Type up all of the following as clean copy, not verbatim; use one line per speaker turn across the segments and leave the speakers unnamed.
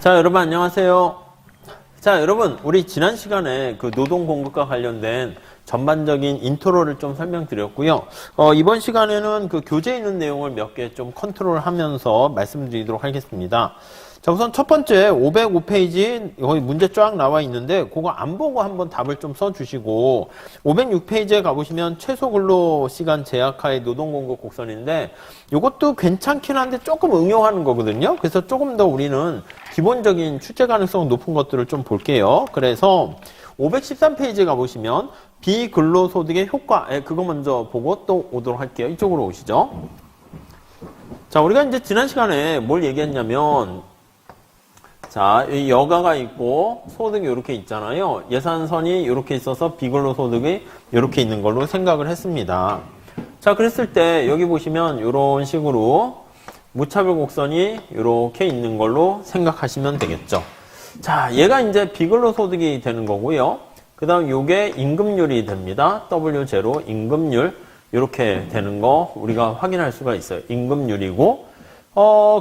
자, 여러분 안녕하세요. 자, 여러분 우리 지난 시간에 그 노동 공급과 관련된 전반적인 인트로를 좀 설명드렸고요. 이번 시간에는 그 교재에 있는 내용을 몇 개 좀 컨트롤하면서 말씀드리도록 하겠습니다. 자, 우선 첫 번째 505페이지 거기 문제 쫙 나와 있는데 그거 안 보고 한번 답을 좀 써주시고 506페이지에 가보시면 최소 근로 시간 제약하의 노동공급 곡선인데 이것도 괜찮긴 한데 조금 응용하는 거거든요. 그래서 조금 더 우리는 기본적인 출제 가능성 높은 것들을 좀 볼게요. 그래서 513페이지에 가보시면 비근로소득의 효과, 그거 먼저 보고 또 오도록 할게요. 이쪽으로 오시죠. 자, 우리가 이제 지난 시간에 뭘 얘기했냐면 자, 이 여가가 있고 소득이 이렇게 있잖아요. 예산선이 이렇게 있어서 비근로소득이 이렇게 있는 걸로 생각을 했습니다. 자, 그랬을 때 여기 보시면 이런 식으로 무차별 곡선이 이렇게 있는 걸로 생각하시면 되겠죠. 자, 얘가 이제 비근로소득이 되는 거고요. 그 다음 요게 임금률이 됩니다. W0 임금률 이렇게 되는 거 우리가 확인할 수가 있어요. 임금률이고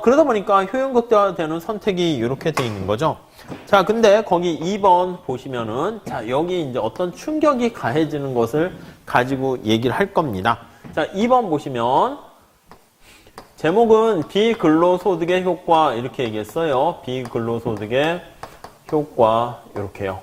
그러다 보니까 효용 극대화되는 선택이 이렇게 돼 있는 거죠. 자, 근데 거기 2번 보시면은 자, 여기 이제 어떤 충격이 가해지는 것을 가지고 얘기를 할 겁니다. 자, 2번 보시면 제목은 비근로소득의 효과 이렇게 얘기했어요. 비근로소득의 효과 이렇게요.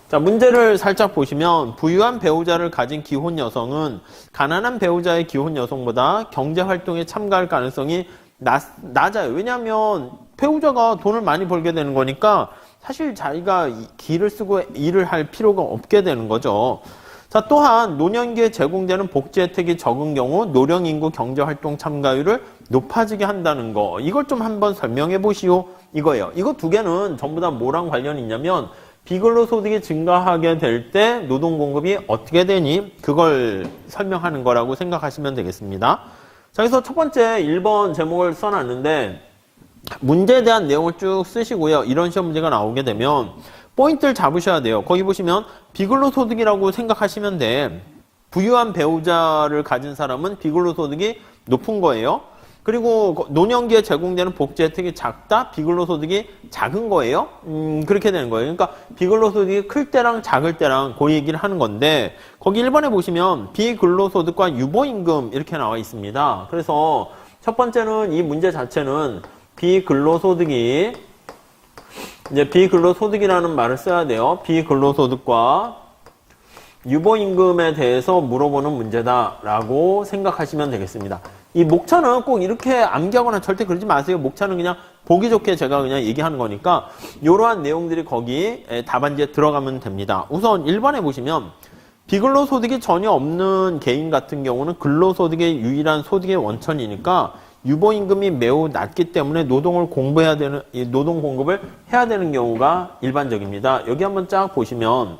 자, 문제를 살짝 보시면 부유한 배우자를 가진 기혼 여성은 가난한 배우자의 기혼 여성보다 경제활동에 참가할 가능성이 낮아요. 왜냐하면 배우자가 돈을 많이 벌게 되는 거니까 사실 자기가 기를 쓰고 일을 할 필요가 없게 되는 거죠. 자, 또한 노년기에 제공되는 복지 혜택이 적은 경우 노령인구 경제활동 참가율을 높아지게 한다는 거. 이걸 좀 한번 설명해 보시오. 이거예요. 이거 두 개는 전부 다 뭐랑 관련이 있냐면 비근로소득이 증가하게 될 때 노동공급이 어떻게 되니? 그걸 설명하는 거라고 생각하시면 되겠습니다. 자, 그래서 첫 번째 1번 제목을 써놨는데 문제에 대한 내용을 쭉 쓰시고요. 이런 시험 문제가 나오게 되면 포인트를 잡으셔야 돼요. 거기 보시면 비근로소득이라고 생각하시면 돼. 부유한 배우자를 가진 사람은 비근로소득이 높은 거예요. 그리고 노년기에 제공되는 복지 혜택이 작다? 비근로소득이 작은 거예요. 그렇게 되는 거예요. 그러니까 비근로소득이 클 때랑 작을 때랑 그 얘기를 하는 건데 거기 1번에 보시면 비근로소득과 유보임금 이렇게 나와 있습니다. 그래서 첫 번째는 이 문제 자체는 비근로소득이 이제 비근로소득이라는 말을 써야 돼요. 비근로소득과 유보임금에 대해서 물어보는 문제다라고 생각하시면 되겠습니다. 이 목차는 꼭 이렇게 암기하거나 절대 그러지 마세요. 목차는 그냥 보기 좋게 제가 그냥 얘기하는 거니까 이러한 내용들이 거기 답안지에 들어가면 됩니다. 우선 1번에 보시면 비근로소득이 전혀 없는 개인 같은 경우는 근로소득의 유일한 소득의 원천이니까 유보임금이 매우 낮기 때문에 노동을 공부해야 되는, 노동 공급을 해야 되는 경우가 일반적입니다. 여기 한번 쫙 보시면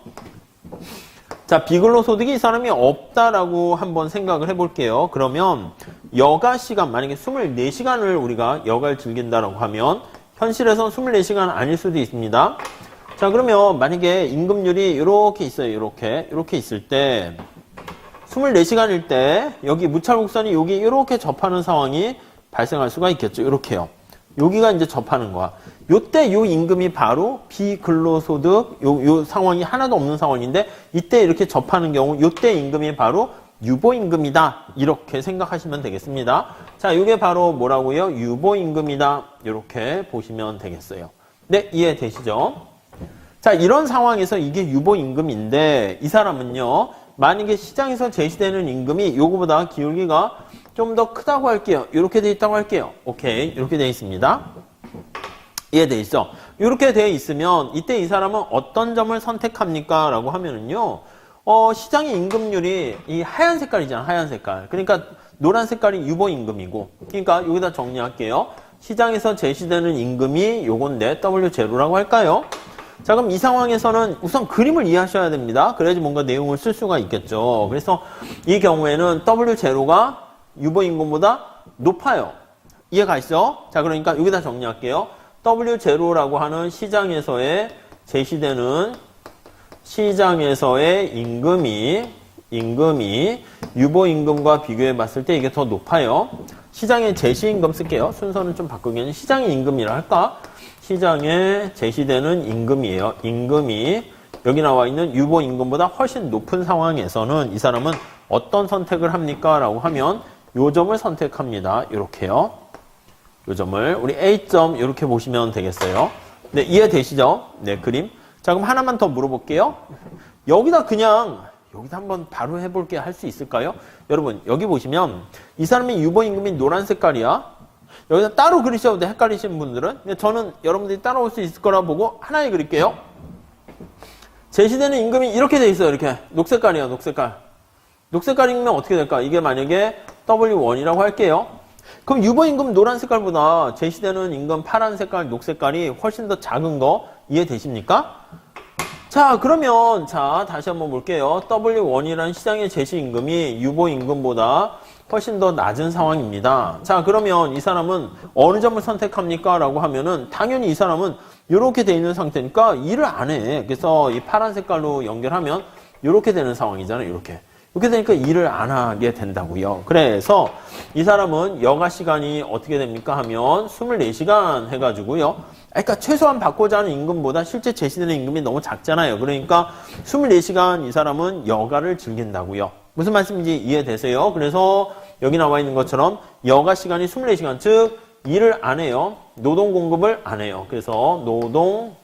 자, 비근로소득이 이 사람이 없다라고 한번 생각을 해볼게요. 그러면 여가 시간, 만약에 24시간을 우리가 여가를 즐긴다라고 하면 현실에선 24시간 아닐 수도 있습니다. 자, 그러면 만약에 임금률이 이렇게 있어요. 이렇게 있을 때 24시간일 때 여기 무차곡선이 여기 이렇게 접하는 상황이 발생할 수가 있겠죠. 이렇게요. 여기가 이제 접하는 거야. 요때 요 임금이 바로 비근로소득 요 상황이 하나도 없는 상황인데 이때 이렇게 접하는 경우 요때 임금이 바로 유보임금이다. 이렇게 생각하시면 되겠습니다. 자, 이게 바로 뭐라고요? 유보임금이다. 이렇게 보시면 되겠어요. 네, 이해되시죠? 자, 이런 상황에서 이게 유보임금인데 이 사람은요. 만약에 시장에서 제시되는 임금이 요거보다 기울기가 좀 더 크다고 할게요. 이렇게 돼 있다고 할게요. 오케이. 이렇게 돼 있습니다. 이해돼 있죠? 이렇게 돼 있으면 이때 이 사람은 어떤 점을 선택합니까? 라고 하면은요. 시장의 임금률이 이 하얀 색깔이잖아. 하얀 색깔. 그러니까 노란 색깔이 유보임금이고 그러니까 여기다 정리할게요. 시장에서 제시되는 임금이 요건데 W0라고 할까요? 자, 그럼 이 상황에서는 우선 그림을 이해하셔야 됩니다. 그래야지 뭔가 내용을 쓸 수가 있겠죠. 그래서 이 경우에는 W0가 유보임금보다 높아요. 이해가시죠? 자, 그러니까 여기다 정리할게요. W0라고 하는 시장에서의 제시되는 시장에서의 임금이 유보임금과 비교해 봤을 때 이게 더 높아요. 시장의 제시임금 쓸게요. 순서는 좀 바꾸기에는 시장의 임금이라 할까? 시장에 제시되는 임금이에요. 임금이 여기 나와 있는 유보임금보다 훨씬 높은 상황에서는 이 사람은 어떤 선택을 합니까? 라고 하면 요 점을 선택합니다. 이렇게요. 요 점을 우리 A점 이렇게 보시면 되겠어요. 네, 이해되시죠? 네, 그림. 자, 그럼 하나만 더 물어볼게요. 여기다 한번 바로 해볼게 할 수 있을까요? 여러분, 여기 보시면 이 사람의 유보임금이 노란 색깔이야. 여기다 따로 그리셔도 돼. 헷갈리시는 분들은. 근데 저는 여러분들이 따라올 수 있을 거라 보고 하나에 그릴게요. 제시되는 임금이 이렇게 돼 있어요. 이렇게. 녹색깔이야, 녹색깔. 녹색깔이면 어떻게 될까? 이게 만약에 W1이라고 할게요. 그럼 유보임금 노란 색깔보다 제시되는 임금 파란 색깔, 녹색깔이 훨씬 더 작은 거 이해되십니까? 자, 그러면 다시 한번 볼게요. W1이라는 시장의 제시임금이 유보임금보다 훨씬 더 낮은 상황입니다. 자, 그러면 이 사람은 어느 점을 선택합니까? 라고 하면은 당연히 이 사람은 이렇게 돼 있는 상태니까 일을 안 해. 그래서 이 파란 색깔로 연결하면 이렇게 되는 상황이잖아요. 이렇게 되니까 일을 안 하게 된다고요. 그래서 이 사람은 여가 시간이 어떻게 됩니까? 하면 24시간 해가지고요. 그러니까 최소한 받고자 하는 임금보다 실제 제시되는 임금이 너무 작잖아요. 그러니까 24시간 이 사람은 여가를 즐긴다고요. 무슨 말씀인지 이해되세요? 그래서 여기 나와 있는 것처럼 여가 시간이 24시간, 즉 일을 안 해요. 노동 공급을 안 해요. 그래서 노동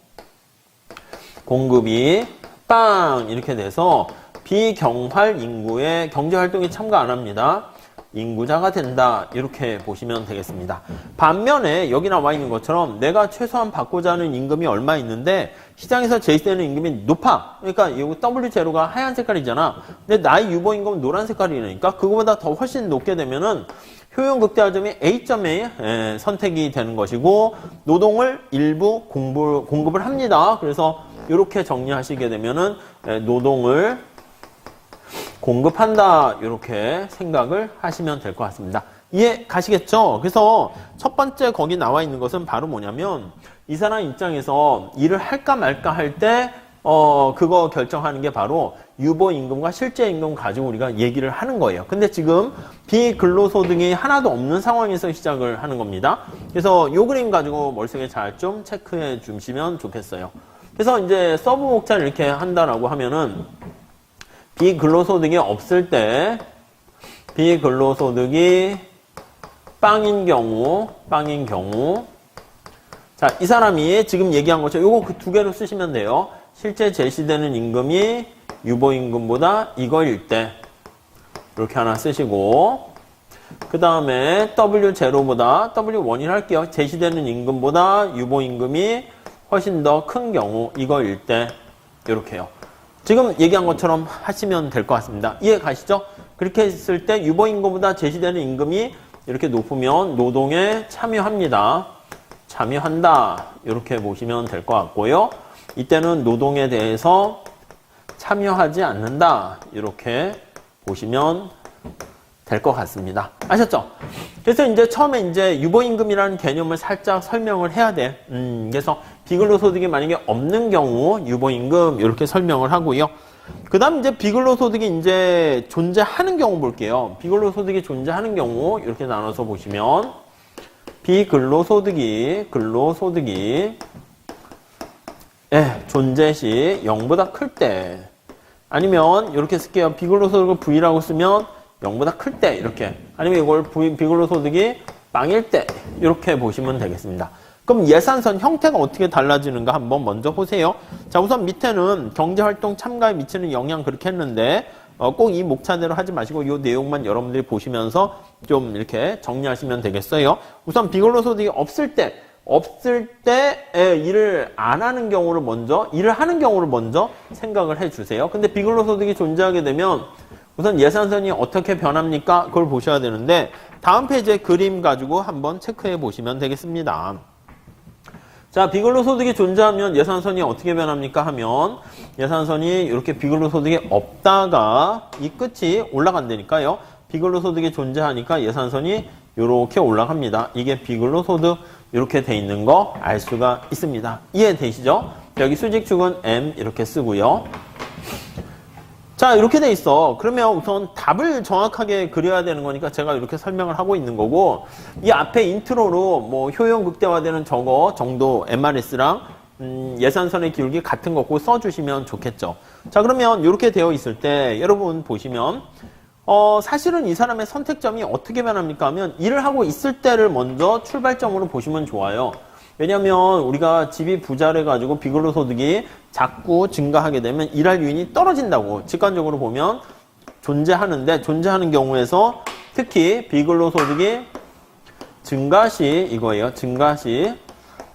공급이 빵 이렇게 돼서 비경활 인구의 경제활동에 참가 안 합니다. 인구자가 된다. 이렇게 보시면 되겠습니다. 반면에 여기 나와 있는 것처럼 내가 최소한 받고자 하는 임금이 얼마 있는데 시장에서 제시되는 임금이 높아. 그러니까 이 W0가 하얀 색깔이잖아. 근데 나의 유보임금은 노란 색깔이니까 그거보다 더 훨씬 높게 되면은 효용 극대화점이 A점에 선택이 되는 것이고 노동을 일부 공급을 합니다. 그래서 이렇게 정리하시게 되면은 노동을 공급한다. 이렇게 생각을 하시면 될 것 같습니다. 이해 가시겠죠? 그래서 첫 번째 거기 나와 있는 것은 바로 뭐냐면 이 사람 입장에서 일을 할까 말까 할 때 그거 결정하는 게 바로 유보임금과 실제 임금 가지고 우리가 얘기를 하는 거예요. 근데 지금 비근로소득이 하나도 없는 상황에서 시작을 하는 겁니다. 그래서 이 그림 가지고 머릿속에 잘 좀 체크해 주시면 좋겠어요. 그래서 이제 서브 목차를 이렇게 한다라고 하면은 비근로소득이 없을 때 비근로소득이 빵인 경우 자, 이 사람이 지금 얘기한 것처럼 요거 그 두 개로 쓰시면 돼요. 실제 제시되는 임금이 유보임금보다 이거일 때 이렇게 하나 쓰시고 그 다음에 W0보다 W1을 할게요. 제시되는 임금보다 유보임금이 훨씬 더 큰 경우 이거일 때 이렇게요. 지금 얘기한 것처럼 하시면 될 것 같습니다. 이해 가시죠? 그렇게 했을 때 유보임금보다 제시되는 임금이 이렇게 높으면 노동에 참여합니다. 참여한다. 이렇게 보시면 될 것 같고요. 이때는 노동에 대해서 참여하지 않는다. 이렇게 보시면 될 것 같습니다. 아셨죠? 그래서 이제 처음에 이제 유보임금이라는 개념을 살짝 설명을 해야 돼. 그래서 비근로소득이 만약에 없는 경우 유보임금 이렇게 설명을 하고요. 그 다음 이제 비근로소득이 이제 존재하는 경우 볼게요. 비근로소득이 존재하는 경우 이렇게 나눠서 보시면 비근로소득이 존재 시 0보다 클 때 아니면 이렇게 쓸게요. 비근로소득을 V라고 쓰면 0보다 클 때 이렇게 아니면 이걸 비근로소득이 빵일 때 이렇게 보시면 되겠습니다. 그럼 예산선 형태가 어떻게 달라지는가 한번 먼저 보세요. 자, 우선 밑에는 경제활동 참가에 미치는 영향 그렇게 했는데 꼭 이 목차대로 하지 마시고 이 내용만 여러분들이 보시면서 좀 이렇게 정리하시면 되겠어요. 우선 비근로소득이 없을 때 일을 안 하는 경우를 일을 하는 경우를 먼저 생각을 해주세요. 근데 비근로소득이 존재하게 되면 우선 예산선이 어떻게 변합니까? 그걸 보셔야 되는데 다음 페이지에 그림 가지고 한번 체크해 보시면 되겠습니다. 자, 비근로소득이 존재하면 예산선이 어떻게 변합니까? 하면 예산선이 이렇게 비근로소득이 없다가 이 끝이 올라간다니까요. 비근로소득이 존재하니까 예산선이 이렇게 올라갑니다. 이게 비근로소득 이렇게 돼 있는 거 알 수가 있습니다. 이해되시죠? 여기 수직축은 M 이렇게 쓰고요. 자, 이렇게 돼 있어. 그러면 우선 답을 정확하게 그려야 되는 거니까 제가 이렇게 설명을 하고 있는 거고, 이 앞에 인트로로 뭐 효용 극대화되는 저거 정도 MRS랑 예산선의 기울기 같은 거 꼭 써주시면 좋겠죠. 자, 그러면 이렇게 되어 있을 때 여러분 보시면 사실은 이 사람의 선택점이 어떻게 변합니까 하면 일을 하고 있을 때를 먼저 출발점으로 보시면 좋아요. 왜냐면 우리가 집이 부자래 가지고 비근로소득이 자꾸 증가하게 되면 일할 요인이 떨어진다고 직관적으로 보면 존재하는 경우에서 특히 비근로소득이 증가 시 이거예요. 증가 시.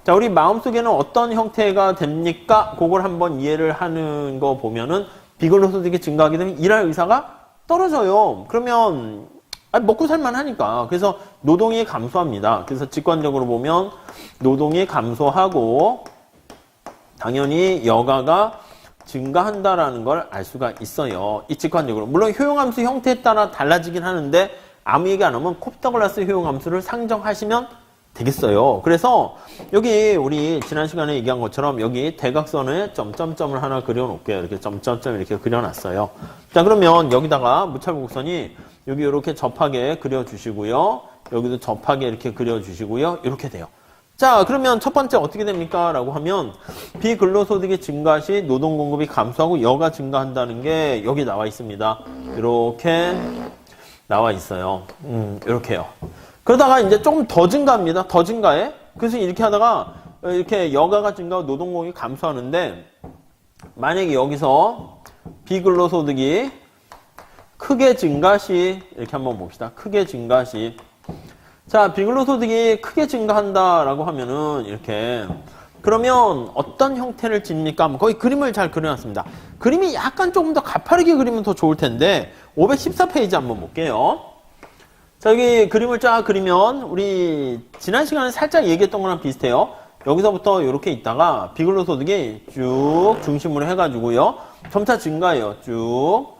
자, 우리 마음속에는 어떤 형태가 됩니까? 그걸 한번 이해를 하는 거 보면은 비근로소득이 증가하게 되면 일할 의사가 떨어져요. 그러면 먹고 살만 하니까. 그래서 노동이 감소합니다. 그래서 직관적으로 보면 노동이 감소하고 당연히 여가가 증가한다라는 걸 알 수가 있어요. 이 직관적으로. 물론 효용함수 형태에 따라 달라지긴 하는데 아무 얘기 안 하면 콥더글라스 효용함수를 상정하시면 되겠어요. 그래서 여기 우리 지난 시간에 얘기한 것처럼 여기 대각선에 점점점을 하나 그려놓을게요. 이렇게 점점점 이렇게 그려놨어요. 자, 그러면 여기다가 무차별 곡선이 여기 이렇게 접하게 그려주시고요. 여기도 접하게 이렇게 그려주시고요. 이렇게 돼요. 자, 그러면 첫 번째 어떻게 됩니까? 라고 하면 비근로소득이 증가 시 노동 공급이 감소하고 여가 증가한다는 게 여기 나와 있습니다. 이렇게 나와 있어요. 이렇게요. 그러다가 이제 조금 더 증가합니다. 더 증가해. 그래서 이렇게 하다가 이렇게 여가가 증가하고 노동 공급이 감소하는데 만약에 여기서 비근로소득이 크게 증가 시 이렇게 한번 봅시다. 크게 증가 시. 자, 비근로소득이 크게 증가한다라고 하면은 이렇게 그러면 어떤 형태를 짓니까? 거의 그림을 잘 그려놨습니다. 그림이 약간 조금 더 가파르게 그리면 더 좋을 텐데 514페이지 한번 볼게요. 자, 여기 그림을 쫙 그리면 우리 지난 시간에 살짝 얘기했던 거랑 비슷해요. 여기서부터 이렇게 있다가 비근로소득이 쭉 중심으로 해가지고요. 점차 증가해요. 쭉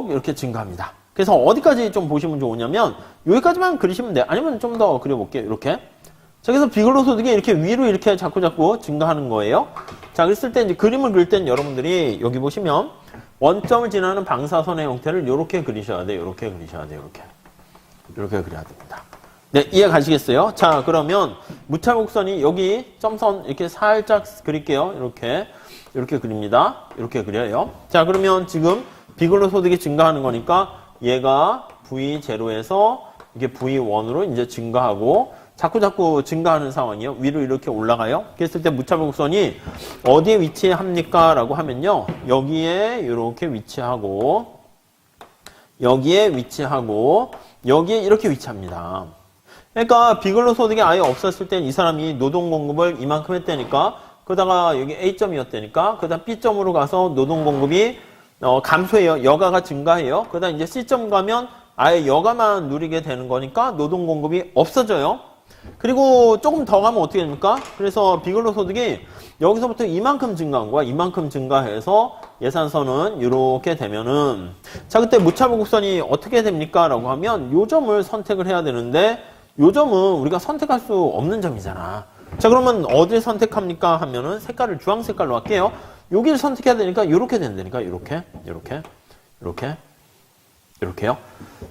이렇게 증가합니다. 그래서 어디까지 좀 보시면 좋으냐면 여기까지만 그리시면 돼요. 아니면 좀 더 그려볼게요. 이렇게. 자, 그래서 비근로소득이 이렇게 위로 이렇게 자꾸 증가하는 거예요. 자, 그랬을 때 이제 그림을 그릴 땐 여러분들이 여기 보시면 원점을 지나는 방사선의 형태를 이렇게 그리셔야 돼요. 이렇게 그리셔야 돼요. 이렇게 그려야 됩니다. 네, 이해 가시겠어요? 자, 그러면 무차곡선이 여기 점선 이렇게 살짝 그릴게요. 이렇게 그립니다. 이렇게 그려요. 자, 그러면 지금 비근로소득이 증가하는 거니까 얘가 V0에서 이게 V1으로 이제 증가하고 자꾸 증가하는 상황이에요. 위로 이렇게 올라가요. 그랬을 때 무차곡선이 어디에 위치합니까? 라고 하면요. 여기에 이렇게 위치하고 여기에 이렇게 위치합니다. 그러니까 비근로소득이 아예 없었을 땐 이 사람이 노동 공급을 이만큼 했다니까 그러다가 여기 A점이었다니까 그러다 B점으로 가서 노동 공급이 감소해요. 여가가 증가해요. 그러다 이제 C점 가면 아예 여가만 누리게 되는 거니까 노동 공급이 없어져요. 그리고 조금 더 가면 어떻게 됩니까? 그래서 비근로소득이 여기서부터 이만큼 증가한 거야. 이만큼 증가해서 예산선은 이렇게 되면은 자, 그때 무차별 곡선이 어떻게 됩니까? 라고 하면 요 점을 선택을 해야 되는데 요 점은 우리가 선택할 수 없는 점이잖아. 자, 그러면 어디를 선택합니까? 하면은 색깔을 주황 색깔로 할게요. 여기를 선택해야 되니까 이렇게 된다니까. 이렇게요.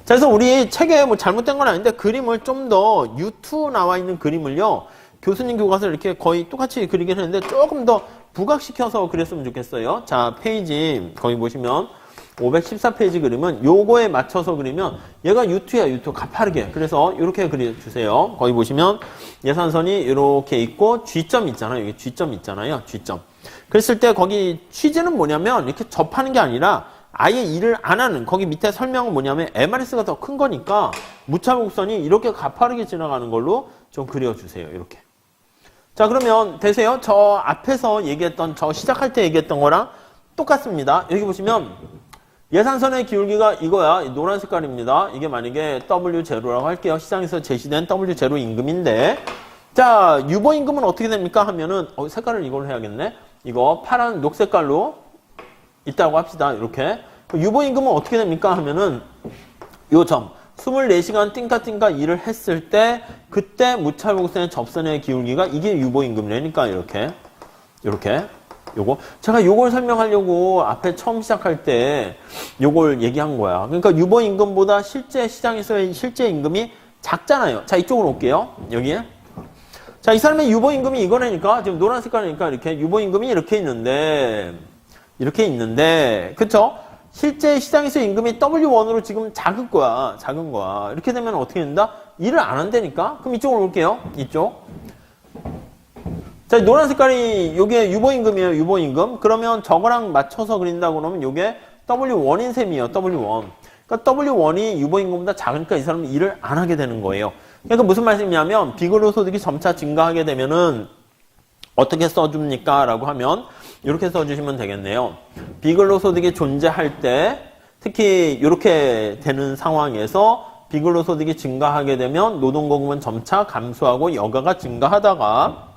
자, 그래서 우리 책에 뭐 잘못된 건 아닌데 그림을 좀 더 U2 나와 있는 그림을요. 교수님 교과서를 이렇게 거의 똑같이 그리긴 했는데 조금 더 부각시켜서 그렸으면 좋겠어요. 자, 페이지 거기 보시면 514페이지 그림은 요거에 맞춰서 그리면 얘가 U2야, U2 가파르게. 그래서 이렇게 그려주세요. 거기 보시면 예산선이 이렇게 있고 G점 있잖아요. 여기 G점 있잖아요. G점. 그랬을 때 거기 취지는 뭐냐면 이렇게 접하는 게 아니라 아예 일을 안 하는 거기 밑에 설명은 뭐냐면 MRS가 더 큰 거니까 무차별 곡선이 이렇게 가파르게 지나가는 걸로 좀 그려주세요. 이렇게. 자, 그러면 되세요? 저 앞에서 얘기했던 저 시작할 때 얘기했던 거랑 똑같습니다. 여기 보시면 예산선의 기울기가 이거야. 노란 색깔입니다. 이게 만약에 W0라고 할게요. 시장에서 제시된 W0 임금인데 자, 유보 임금은 어떻게 됩니까? 하면은 색깔을 이걸로 해야겠네. 이거 파란 녹색깔로 있다고 합시다. 이렇게. 유보 임금은 어떻게 됩니까? 하면은 요 점 24시간 띵까띵까 일을 했을 때 그때 무차별 곡선의 접선의 기울기가 이게 유보 임금이라니까 이렇게. 요거. 제가 요걸 설명하려고 앞에 처음 시작할 때 요걸 얘기한 거야. 그러니까 유보임금보다 실제 시장에서의 실제 임금이 작잖아요. 자, 이쪽으로 올게요. 여기에. 자, 이 사람의 유보임금이 이거라니까. 지금 노란 색깔이니까 이렇게 유보임금이 이렇게 있는데, 그쵸? 실제 시장에서 임금이 W1으로 지금 작은 거야. 이렇게 되면 어떻게 된다? 일을 안 한다니까? 그럼 이쪽으로 올게요. 이쪽. 자, 노란 색깔이 요게 유보임금이에요. 유보임금. 그러면 저거랑 맞춰서 그린다고 그러면 요게 W1인 셈이에요. W1. 그러니까 W1이 유보임금보다 작으니까 이 사람은 일을 안 하게 되는 거예요. 그러니까 무슨 말씀이냐면 비근로소득이 점차 증가하게 되면은 어떻게 써줍니까? 라고 하면 이렇게 써주시면 되겠네요. 비근로소득이 존재할 때 특히 이렇게 되는 상황에서 비근로소득이 증가하게 되면 노동공급은 점차 감소하고 여가가 증가하다가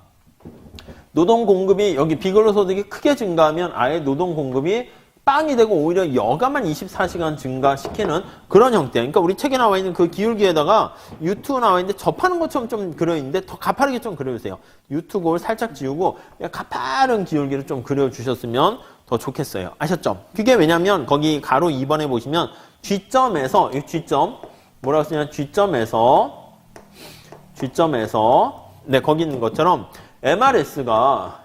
노동공급이 여기 비근로소득이 크게 증가하면 아예 노동공급이 빵이 되고 오히려 여가만 24시간 증가시키는 그런 형태. 그러니까 우리 책에 나와 있는 그 기울기에다가 U2 나와 있는데 접하는 것처럼 좀 그려있는데 더 가파르게 좀 그려주세요. U2 곡을 살짝 지우고 가파른 기울기를 좀 그려주셨으면 더 좋겠어요. 아셨죠? 그게 왜냐면 거기 가로 2번에 보시면 G점에서 이 G점 뭐라고 쓰냐 G점에서 네 거기 있는 것처럼 MRS가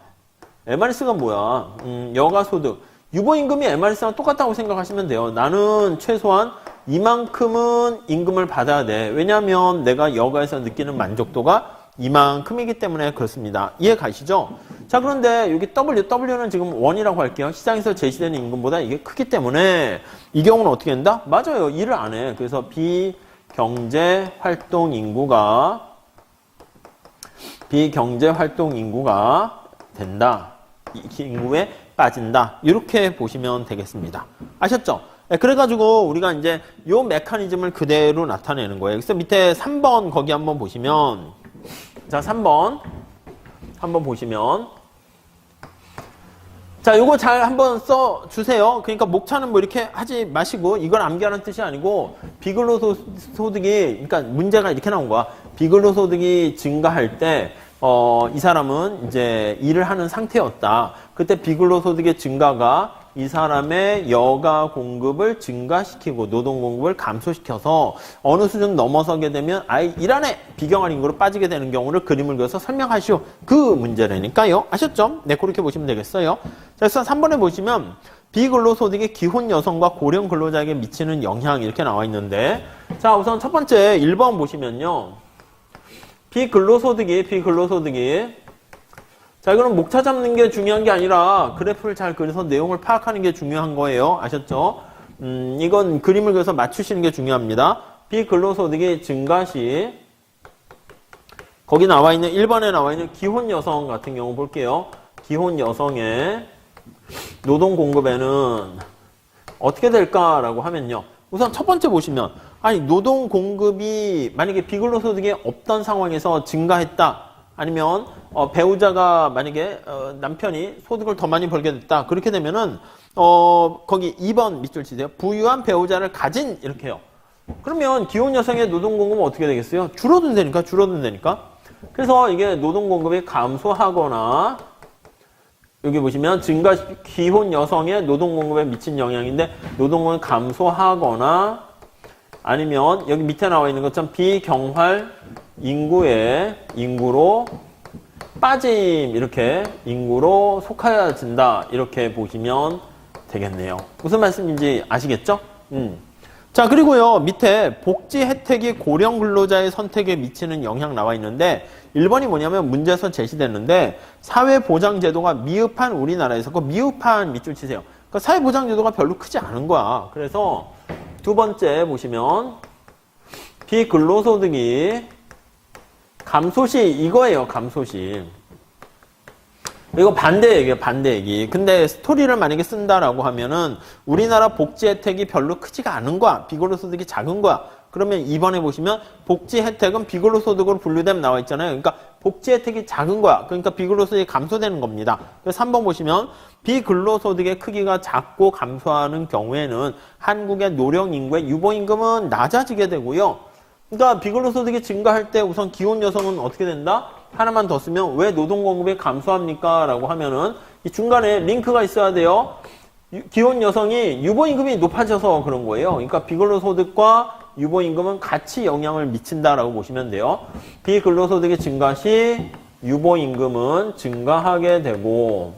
뭐야? 여가소득 유보임금이 MRS랑 똑같다고 생각하시면 돼요. 나는 최소한 이만큼은 임금을 받아야 돼. 왜냐하면 내가 여가에서 느끼는 만족도가 이만큼이기 때문에 그렇습니다. 이해 가시죠? 자, 그런데 여기 W는 지금 1이라고 할게요. 시장에서 제시되는 임금보다 이게 크기 때문에 이 경우는 어떻게 된다? 맞아요. 일을 안 해. 그래서 비경제활동 인구가 된다. 이 인구에 빠진다. 이렇게 보시면 되겠습니다. 아셨죠? 네, 그래가지고 우리가 이제 요 메커니즘을 그대로 나타내는 거예요. 그래서 밑에 3번 거기 한번 보시면 자 3번 한번 보시면 자 요거 잘 한번 써주세요. 그러니까 목차는 뭐 이렇게 하지 마시고 이걸 암기하는 뜻이 아니고 비근로소득이 그러니까 문제가 이렇게 나온 거야. 비근로소득이 증가할 때 이 사람은 이제 일을 하는 상태였다. 그때 비근로소득의 증가가 이 사람의 여가 공급을 증가시키고 노동 공급을 감소시켜서 어느 수준 넘어서게 되면 아예 일 안에 비경할 인구로 빠지게 되는 경우를 그림을 그려서 설명하시오. 그 문제라니까요. 아셨죠? 네, 그렇게 보시면 되겠어요. 자, 그래서 3번에 보시면 비근로소득이 기혼 여성과 고령 근로자에게 미치는 영향 이렇게 나와 있는데 자, 우선 첫 번째 1번 보시면요. 비근로소득이 자, 이거는 목차 잡는 게 중요한 게 아니라 그래프를 잘 그려서 내용을 파악하는 게 중요한 거예요. 아셨죠? 이건 그림을 그려서 맞추시는 게 중요합니다. 비근로소득이 증가 시 거기 나와 있는 1번에 나와 있는 기혼 여성 같은 경우 볼게요. 기혼 여성의 노동 공급에는 어떻게 될까라고 하면요. 우선 첫 번째 보시면 아니 노동 공급이 만약에 비근로소득이 없던 상황에서 증가했다. 아니면 배우자가 만약에 남편이 소득을 더 많이 벌게 됐다. 그렇게 되면은 거기 2번 밑줄 치세요. 부유한 배우자를 가진 이렇게 해요. 그러면 기혼 여성의 노동 공급은 어떻게 되겠어요? 줄어든다니까. 그래서 이게 노동 공급이 감소하거나 여기 보시면 기혼 여성의 노동 공급에 미친 영향인데 노동 공급이 감소하거나 아니면 여기 밑에 나와 있는 것처럼 비경활 인구로 빠짐 이렇게 인구로 속하여진다 이렇게 보시면 되겠네요. 무슨 말씀인지 아시겠죠? 자, 그리고요 밑에 복지 혜택이 고령 근로자의 선택에 미치는 영향 나와 있는데 1번이 뭐냐면 문제에서 제시됐는데 사회보장제도가 미흡한 우리나라에서 그 미흡한 밑줄 치세요. 그러니까 사회보장제도가 별로 크지 않은 거야. 그래서 두 번째 보시면 비근로소득이 감소시 이거예요. 감소시. 이거 반대 얘기예요. 반대 얘기. 근데 스토리를 만약에 쓴다라고 하면은 우리나라 복지 혜택이 별로 크지가 않은 거야. 비근로소득이 작은 거야. 그러면 2번에 보시면 복지 혜택은 비근로소득으로 분류되면 나와 있잖아요. 그러니까 복지 혜택이 작은 거야. 그러니까 비근로소득이 감소되는 겁니다. 그래서 3번 보시면 비근로소득의 크기가 작고 감소하는 경우에는 한국의 노령 인구의 유보임금은 낮아지게 되고요. 그러니까 비근로소득이 증가할 때 우선 기혼 여성은 어떻게 된다? 하나만 더 쓰면 왜 노동 공급이 감소합니까? 라고 하면은 이 중간에 링크가 있어야 돼요. 기혼 여성이 유보임금이 높아져서 그런 거예요. 그러니까 비근로소득과 유보임금은 같이 영향을 미친다라고 보시면 돼요. 비근로소득이 증가 시 유보임금은 증가하게 되고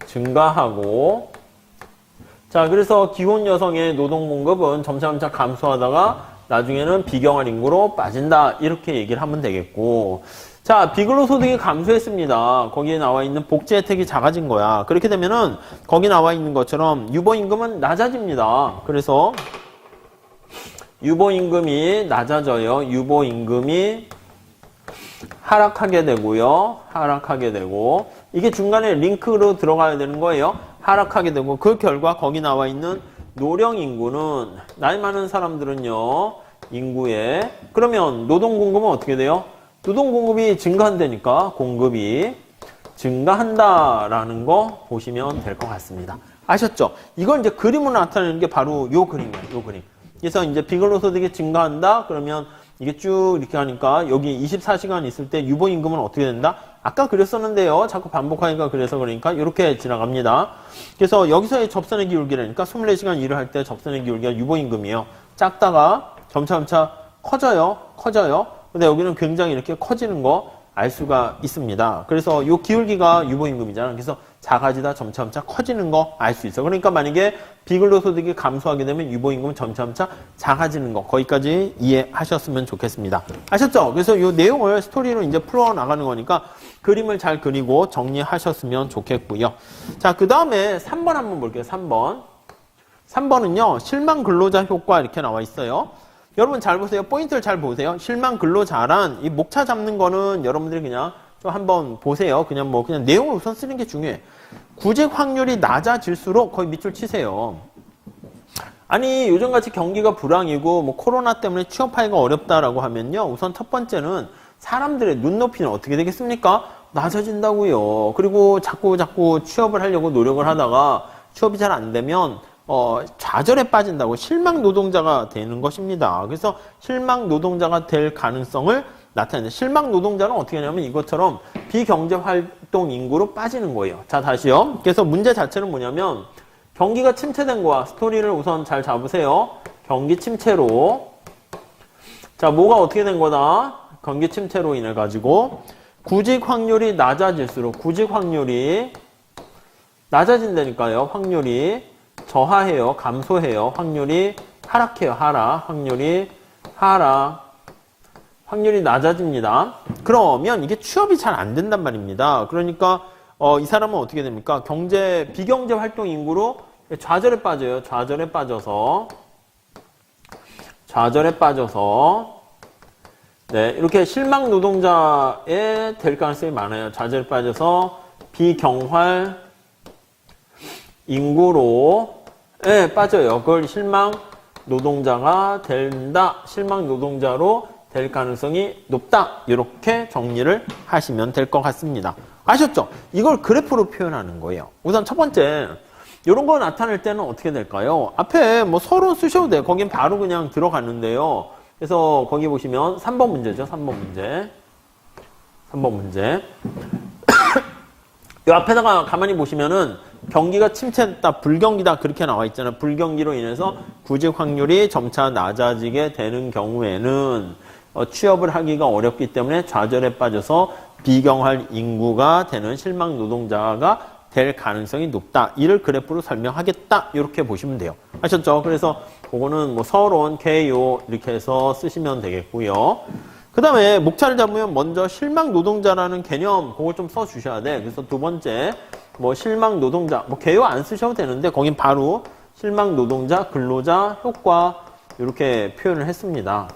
증가하고 자 그래서 기혼 여성의 노동 공급은 점차 감소하다가 나중에는 비경활 인구로 빠진다 이렇게 얘기를 하면 되겠고 자 비근로소득이 감소했습니다. 거기에 나와 있는 복지 혜택이 작아진 거야. 그렇게 되면은 거기 나와 있는 것처럼 유보임금은 낮아집니다. 그래서 유보임금이 낮아져요. 유보임금이 하락하게 되고요. 하락하게 되고 이게 중간에 링크로 들어가야 되는 거예요. 하락하게 되고 그 결과 거기 나와 있는 노령 인구는 나이 많은 사람들은요. 인구에 그러면 노동 공급은 어떻게 돼요? 노동 공급이 증가한다니까 공급이 증가한다라는 거 보시면 될 것 같습니다. 아셨죠? 이걸 이제 그림으로 나타내는 게 바로 요 그림이에요. 요 그림. 그래서 이제 비근로소득이 증가한다 그러면 이게 쭉 이렇게 하니까 여기 24시간 있을 때 유보임금은 어떻게 된다? 아까 그렸었는데요. 자꾸 반복하니까 그래서 그러니까 이렇게 지나갑니다. 그래서 여기서의 접선의 기울기라니까 24시간 일을 할 때 접선의 기울기가 유보임금이에요. 작다가 점차 커져요. 근데 여기는 굉장히 이렇게 커지는 거 알 수가 있습니다. 그래서 이 기울기가 유보임금이잖아. 그래서 작아지다 점차 커지는 거 알 수 있어. 그러니까 만약에 비근로소득이 감소하게 되면 유보임금은 점차 작아지는 거 거기까지 이해하셨으면 좋겠습니다. 아셨죠? 그래서 이 내용을 스토리로 이제 풀어 나가는 거니까 그림을 잘 그리고 정리하셨으면 좋겠고요. 자, 그 다음에 3번 한번 볼게요. 3번. 3번은요, 실망 근로자 효과 이렇게 나와 있어요. 여러분 잘 보세요. 포인트를 잘 보세요. 실망 근로자란 이 목차 잡는 거는 여러분들이 그냥 좀 한번 보세요. 그냥 내용을 우선 쓰는 게 중요해. 구직 확률이 낮아질수록 거의 밑줄 치세요. 아니 요즘같이 경기가 불황이고 뭐 코로나 때문에 취업하기가 어렵다라고 하면요. 우선 첫 번째는 사람들의 눈높이는 어떻게 되겠습니까? 낮아진다고요. 그리고 자꾸 취업을 하려고 노력을 하다가 취업이 잘 안 되면 좌절에 빠진다고 실망 노동자가 되는 것입니다. 그래서 실망 노동자가 될 가능성을 나타내는 실망 노동자는 어떻게 하냐면 이것처럼 비경제활동 인구로 빠지는 거예요. 자, 다시요. 그래서 문제 자체는 뭐냐면 경기가 침체된 거야. 스토리를 우선 잘 잡으세요. 경기 침체로. 자, 뭐가 어떻게 된 거다? 경기 침체로 인해 가지고 구직 확률이 낮아질수록 구직 확률이 낮아진다니까요. 확률이 저하해요. 감소해요. 확률이 하락해요. 확률이 하락. 확률이 낮아집니다. 그러면 이게 취업이 잘 안 된단 말입니다. 그러니까 이 사람은 어떻게 됩니까? 비경제 활동 인구로 좌절에 빠져요. 좌절에 빠져서 네, 이렇게 실망 노동자에 될 가능성이 많아요. 좌절에 빠져서 비경활 인구로 빠져요. 그걸 실망 노동자가 된다. 실망 노동자로 될 가능성이 높다. 이렇게 정리를 하시면 될 것 같습니다. 아셨죠? 이걸 그래프로 표현하는 거예요. 우선 첫 번째, 이런 거 나타낼 때는 어떻게 될까요? 앞에 뭐 서론 쓰셔도 돼요. 거긴 바로 그냥 들어갔는데요. 그래서 거기 보시면 3번 문제죠. 3번 문제. 이 앞에다가 가만히 보시면은 경기가 침체했다, 불경기다 그렇게 나와 있잖아요. 불경기로 인해서 구직 확률이 점차 낮아지게 되는 경우에는 취업을 하기가 어렵기 때문에 좌절에 빠져서 비경활 인구가 되는 실망 노동자가 될 가능성이 높다. 이를 그래프로 설명하겠다. 이렇게 보시면 돼요. 아셨죠? 그래서 그거는 뭐 서론, 개요 이렇게 해서 쓰시면 되겠고요. 그 다음에 목차를 잡으면 먼저 실망 노동자라는 개념 그걸 좀 써주셔야 돼. 그래서 두 번째 뭐 실망 노동자 뭐 개요 안 쓰셔도 되는데 거긴 바로 실망 노동자, 근로자, 효과 이렇게 표현을 했습니다.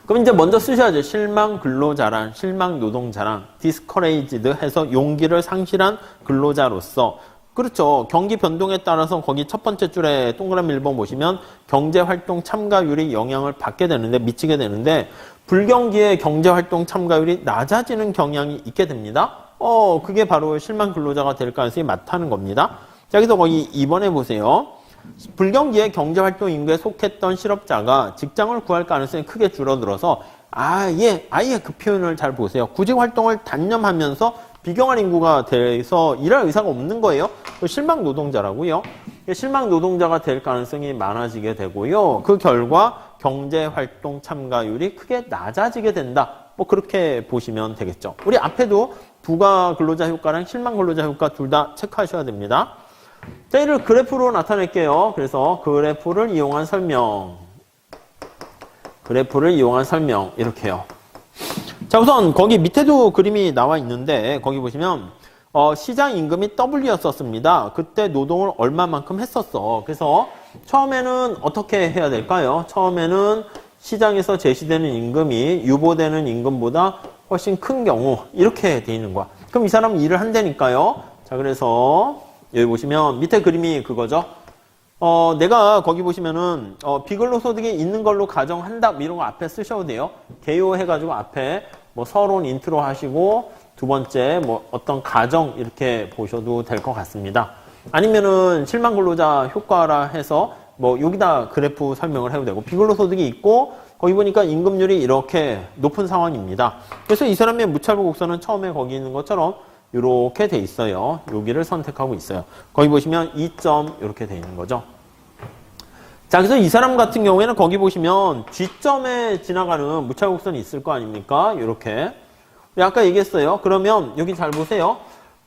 그럼 이제 먼저 쓰셔야죠. 실망 근로자란, 실망 노동자란, discouraged 해서 용기를 상실한 근로자로서. 그렇죠. 경기 변동에 따라서 거기 첫 번째 줄에 동그라미 1번 보시면 경제활동 참가율이 영향을 받게 되는데, 미치게 되는데, 불경기에 경제활동 참가율이 낮아지는 경향이 있게 됩니다. 그게 바로 실망 근로자가 될 가능성이 많다는 겁니다. 자, 그래서 거기 2번에 보세요. 불경기에 경제활동 인구에 속했던 실업자가 직장을 구할 가능성이 크게 줄어들어서 아예 그 표현을 잘 보세요. 구직 활동을 단념하면서 비경할 인구가 돼서 일할 의사가 없는 거예요. 실망 노동자라고요. 실망 노동자가 될 가능성이 많아지게 되고요. 그 결과 경제 활동 참가율이 크게 낮아지게 된다. 뭐 그렇게 보시면 되겠죠. 우리 앞에도 부가 근로자 효과랑 실망 근로자 효과 둘 다 체크하셔야 됩니다. 자, 이를 그래프로 나타낼게요. 그래서 그래프를 이용한 설명. 이렇게요. 자, 우선 거기 밑에도 그림이 나와 있는데 거기 보시면 시장 임금이 W였었습니다. 그때 노동을 얼마만큼 했었어. 그래서 처음에는 어떻게 해야 될까요? 처음에는 시장에서 제시되는 임금이 유보되는 임금보다 훨씬 큰 경우 이렇게 돼 있는 거야. 그럼 이 사람은 일을 한다니까요. 자, 그래서 여기 보시면 밑에 그림이 그거죠. 내가 거기 보시면은 비근로소득이 있는 걸로 가정한다 이런 거 앞에 쓰셔도 돼요. 개요해가지고 앞에 뭐 서론 인트로 하시고 두 번째 뭐 어떤 가정 이렇게 보셔도 될 것 같습니다. 아니면은 실망 근로자 효과라 해서 뭐 여기다 그래프 설명을 해도 되고 비근로소득이 있고 거기 보니까 임금률이 이렇게 높은 상황입니다. 그래서 이 사람의 무찰보 곡선은 처음에 거기 있는 것처럼 이렇게 돼 있어요. 여기를 선택하고 있어요. 거기 보시면 2점 이렇게 돼 있는 거죠. 자, 그래서 이 사람 같은 경우에는 거기 보시면 G점에 지나가는 무찰곡선이 있을 거 아닙니까? 이렇게. 아까 얘기했어요. 그러면 여기 잘 보세요.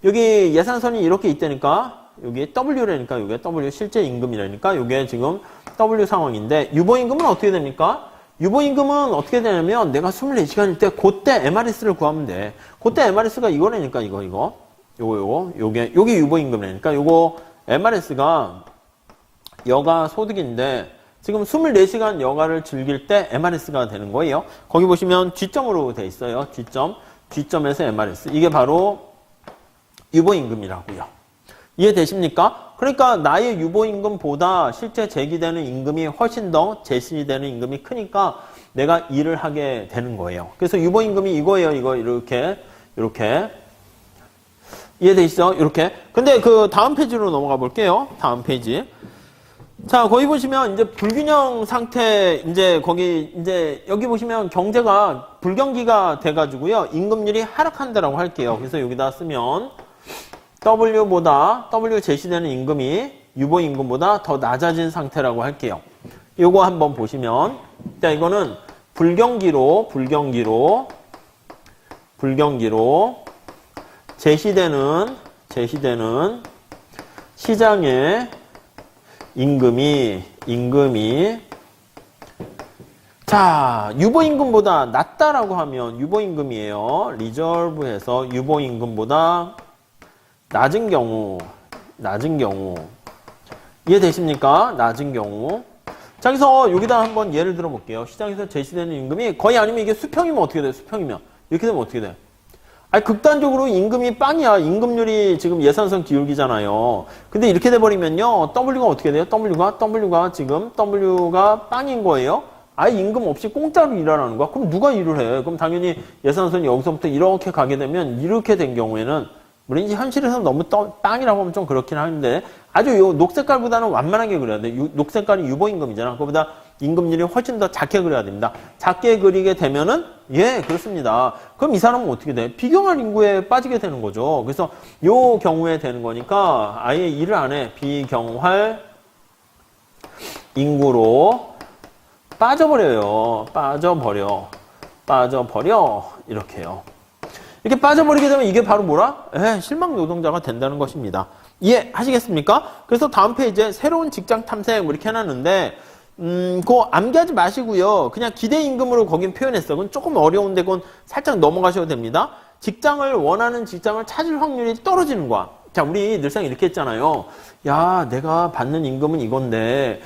여기 예산선이 이렇게 있다니까 여기 W라니까 이게 W 실제 임금이라니까 이게 지금 W 상황인데 유보임금은 어떻게 됩니까? 유보임금은 어떻게 되냐면 내가 24시간일 때 그때 MRS를 구하면 돼. 그때 MRS가 이거라니까 요게 유보임금이라니까 요거 MRS가 여가 소득인데 지금 24시간 여가를 즐길 때 MRS가 되는 거예요. 거기 보시면 G점으로 돼 있어요. G점에서 MRS. 이게 바로 유보임금이라고요. 이해되십니까? 그러니까 나의 유보임금보다 실제 제기되는 임금이 훨씬 더 제시되는 임금이 크니까 내가 일을 하게 되는 거예요. 그래서 유보임금이 이거예요. 이거 이렇게 이해되시죠? 이렇게. 근데 그 다음 페이지로 넘어가 볼게요. 다음 페이지. 자, 거기 보시면 이제 불균형 상태, 여기 보시면 경제가 불경기가 돼가지고요. 임금률이 하락한다라고 할게요. 그래서 여기다 쓰면 W 제시되는 임금이 유보임금보다 더 낮아진 상태라고 할게요. 요거 한번 보시면, 자, 이거는 불경기로 제시되는 시장의 임금이 자, 유보임금보다 낮다라고 하면 유보임금이에요. 리저브해서 유보임금보다 낮은 경우 이해되십니까? 낮은 경우. 자, 그래서 여기다 한번 예를 들어 볼게요. 시장에서 제시되는 임금이 거의 아니면 이게 수평이면 어떻게 돼요? 수평이면 이렇게 되면 어떻게 돼요? 아니, 극단적으로 임금이 빵이야. 임금률이 지금 예산선 기울기잖아요. 근데 이렇게 돼버리면요. W가 어떻게 돼요? W가 지금 W가 빵인 거예요. 아예 임금 없이 공짜로 일하라는 거야. 그럼 누가 일을 해? 그럼 당연히 예산선이 여기서부터 이렇게 가게 되면 이렇게 된 경우에는 물론 이제 현실에서 너무 빵이라고 하면 좀 그렇긴 한데 아주 요 녹색깔보다는 완만하게 그려야 돼. 녹색깔이 유보임금이잖아. 그거보다 임금률이 훨씬 더 작게 그려야 됩니다. 작게 그리게 되면은 그렇습니다. 그럼 이 사람은 어떻게 돼? 비경할 인구에 빠지게 되는 거죠. 그래서 요 경우에 되는 거니까 아예 일을 안 해. 비경할 인구로 빠져버려. 이렇게요. 이렇게 빠져버리게 되면 이게 바로 뭐라? 실망 노동자가 된다는 것입니다. 이해하시겠습니까? 그래서 다음 페이지에 새로운 직장 탐색 뭐 이렇게 해놨는데 그거 암기하지 마시고요. 그냥 기대임금으로 거긴 표현했어. 그건 조금 어려운데 그건 살짝 넘어가셔도 됩니다. 원하는 직장을 찾을 확률이 떨어지는 거야. 자, 우리 늘상 이렇게 했잖아요. 야, 내가 받는 임금은 이건데,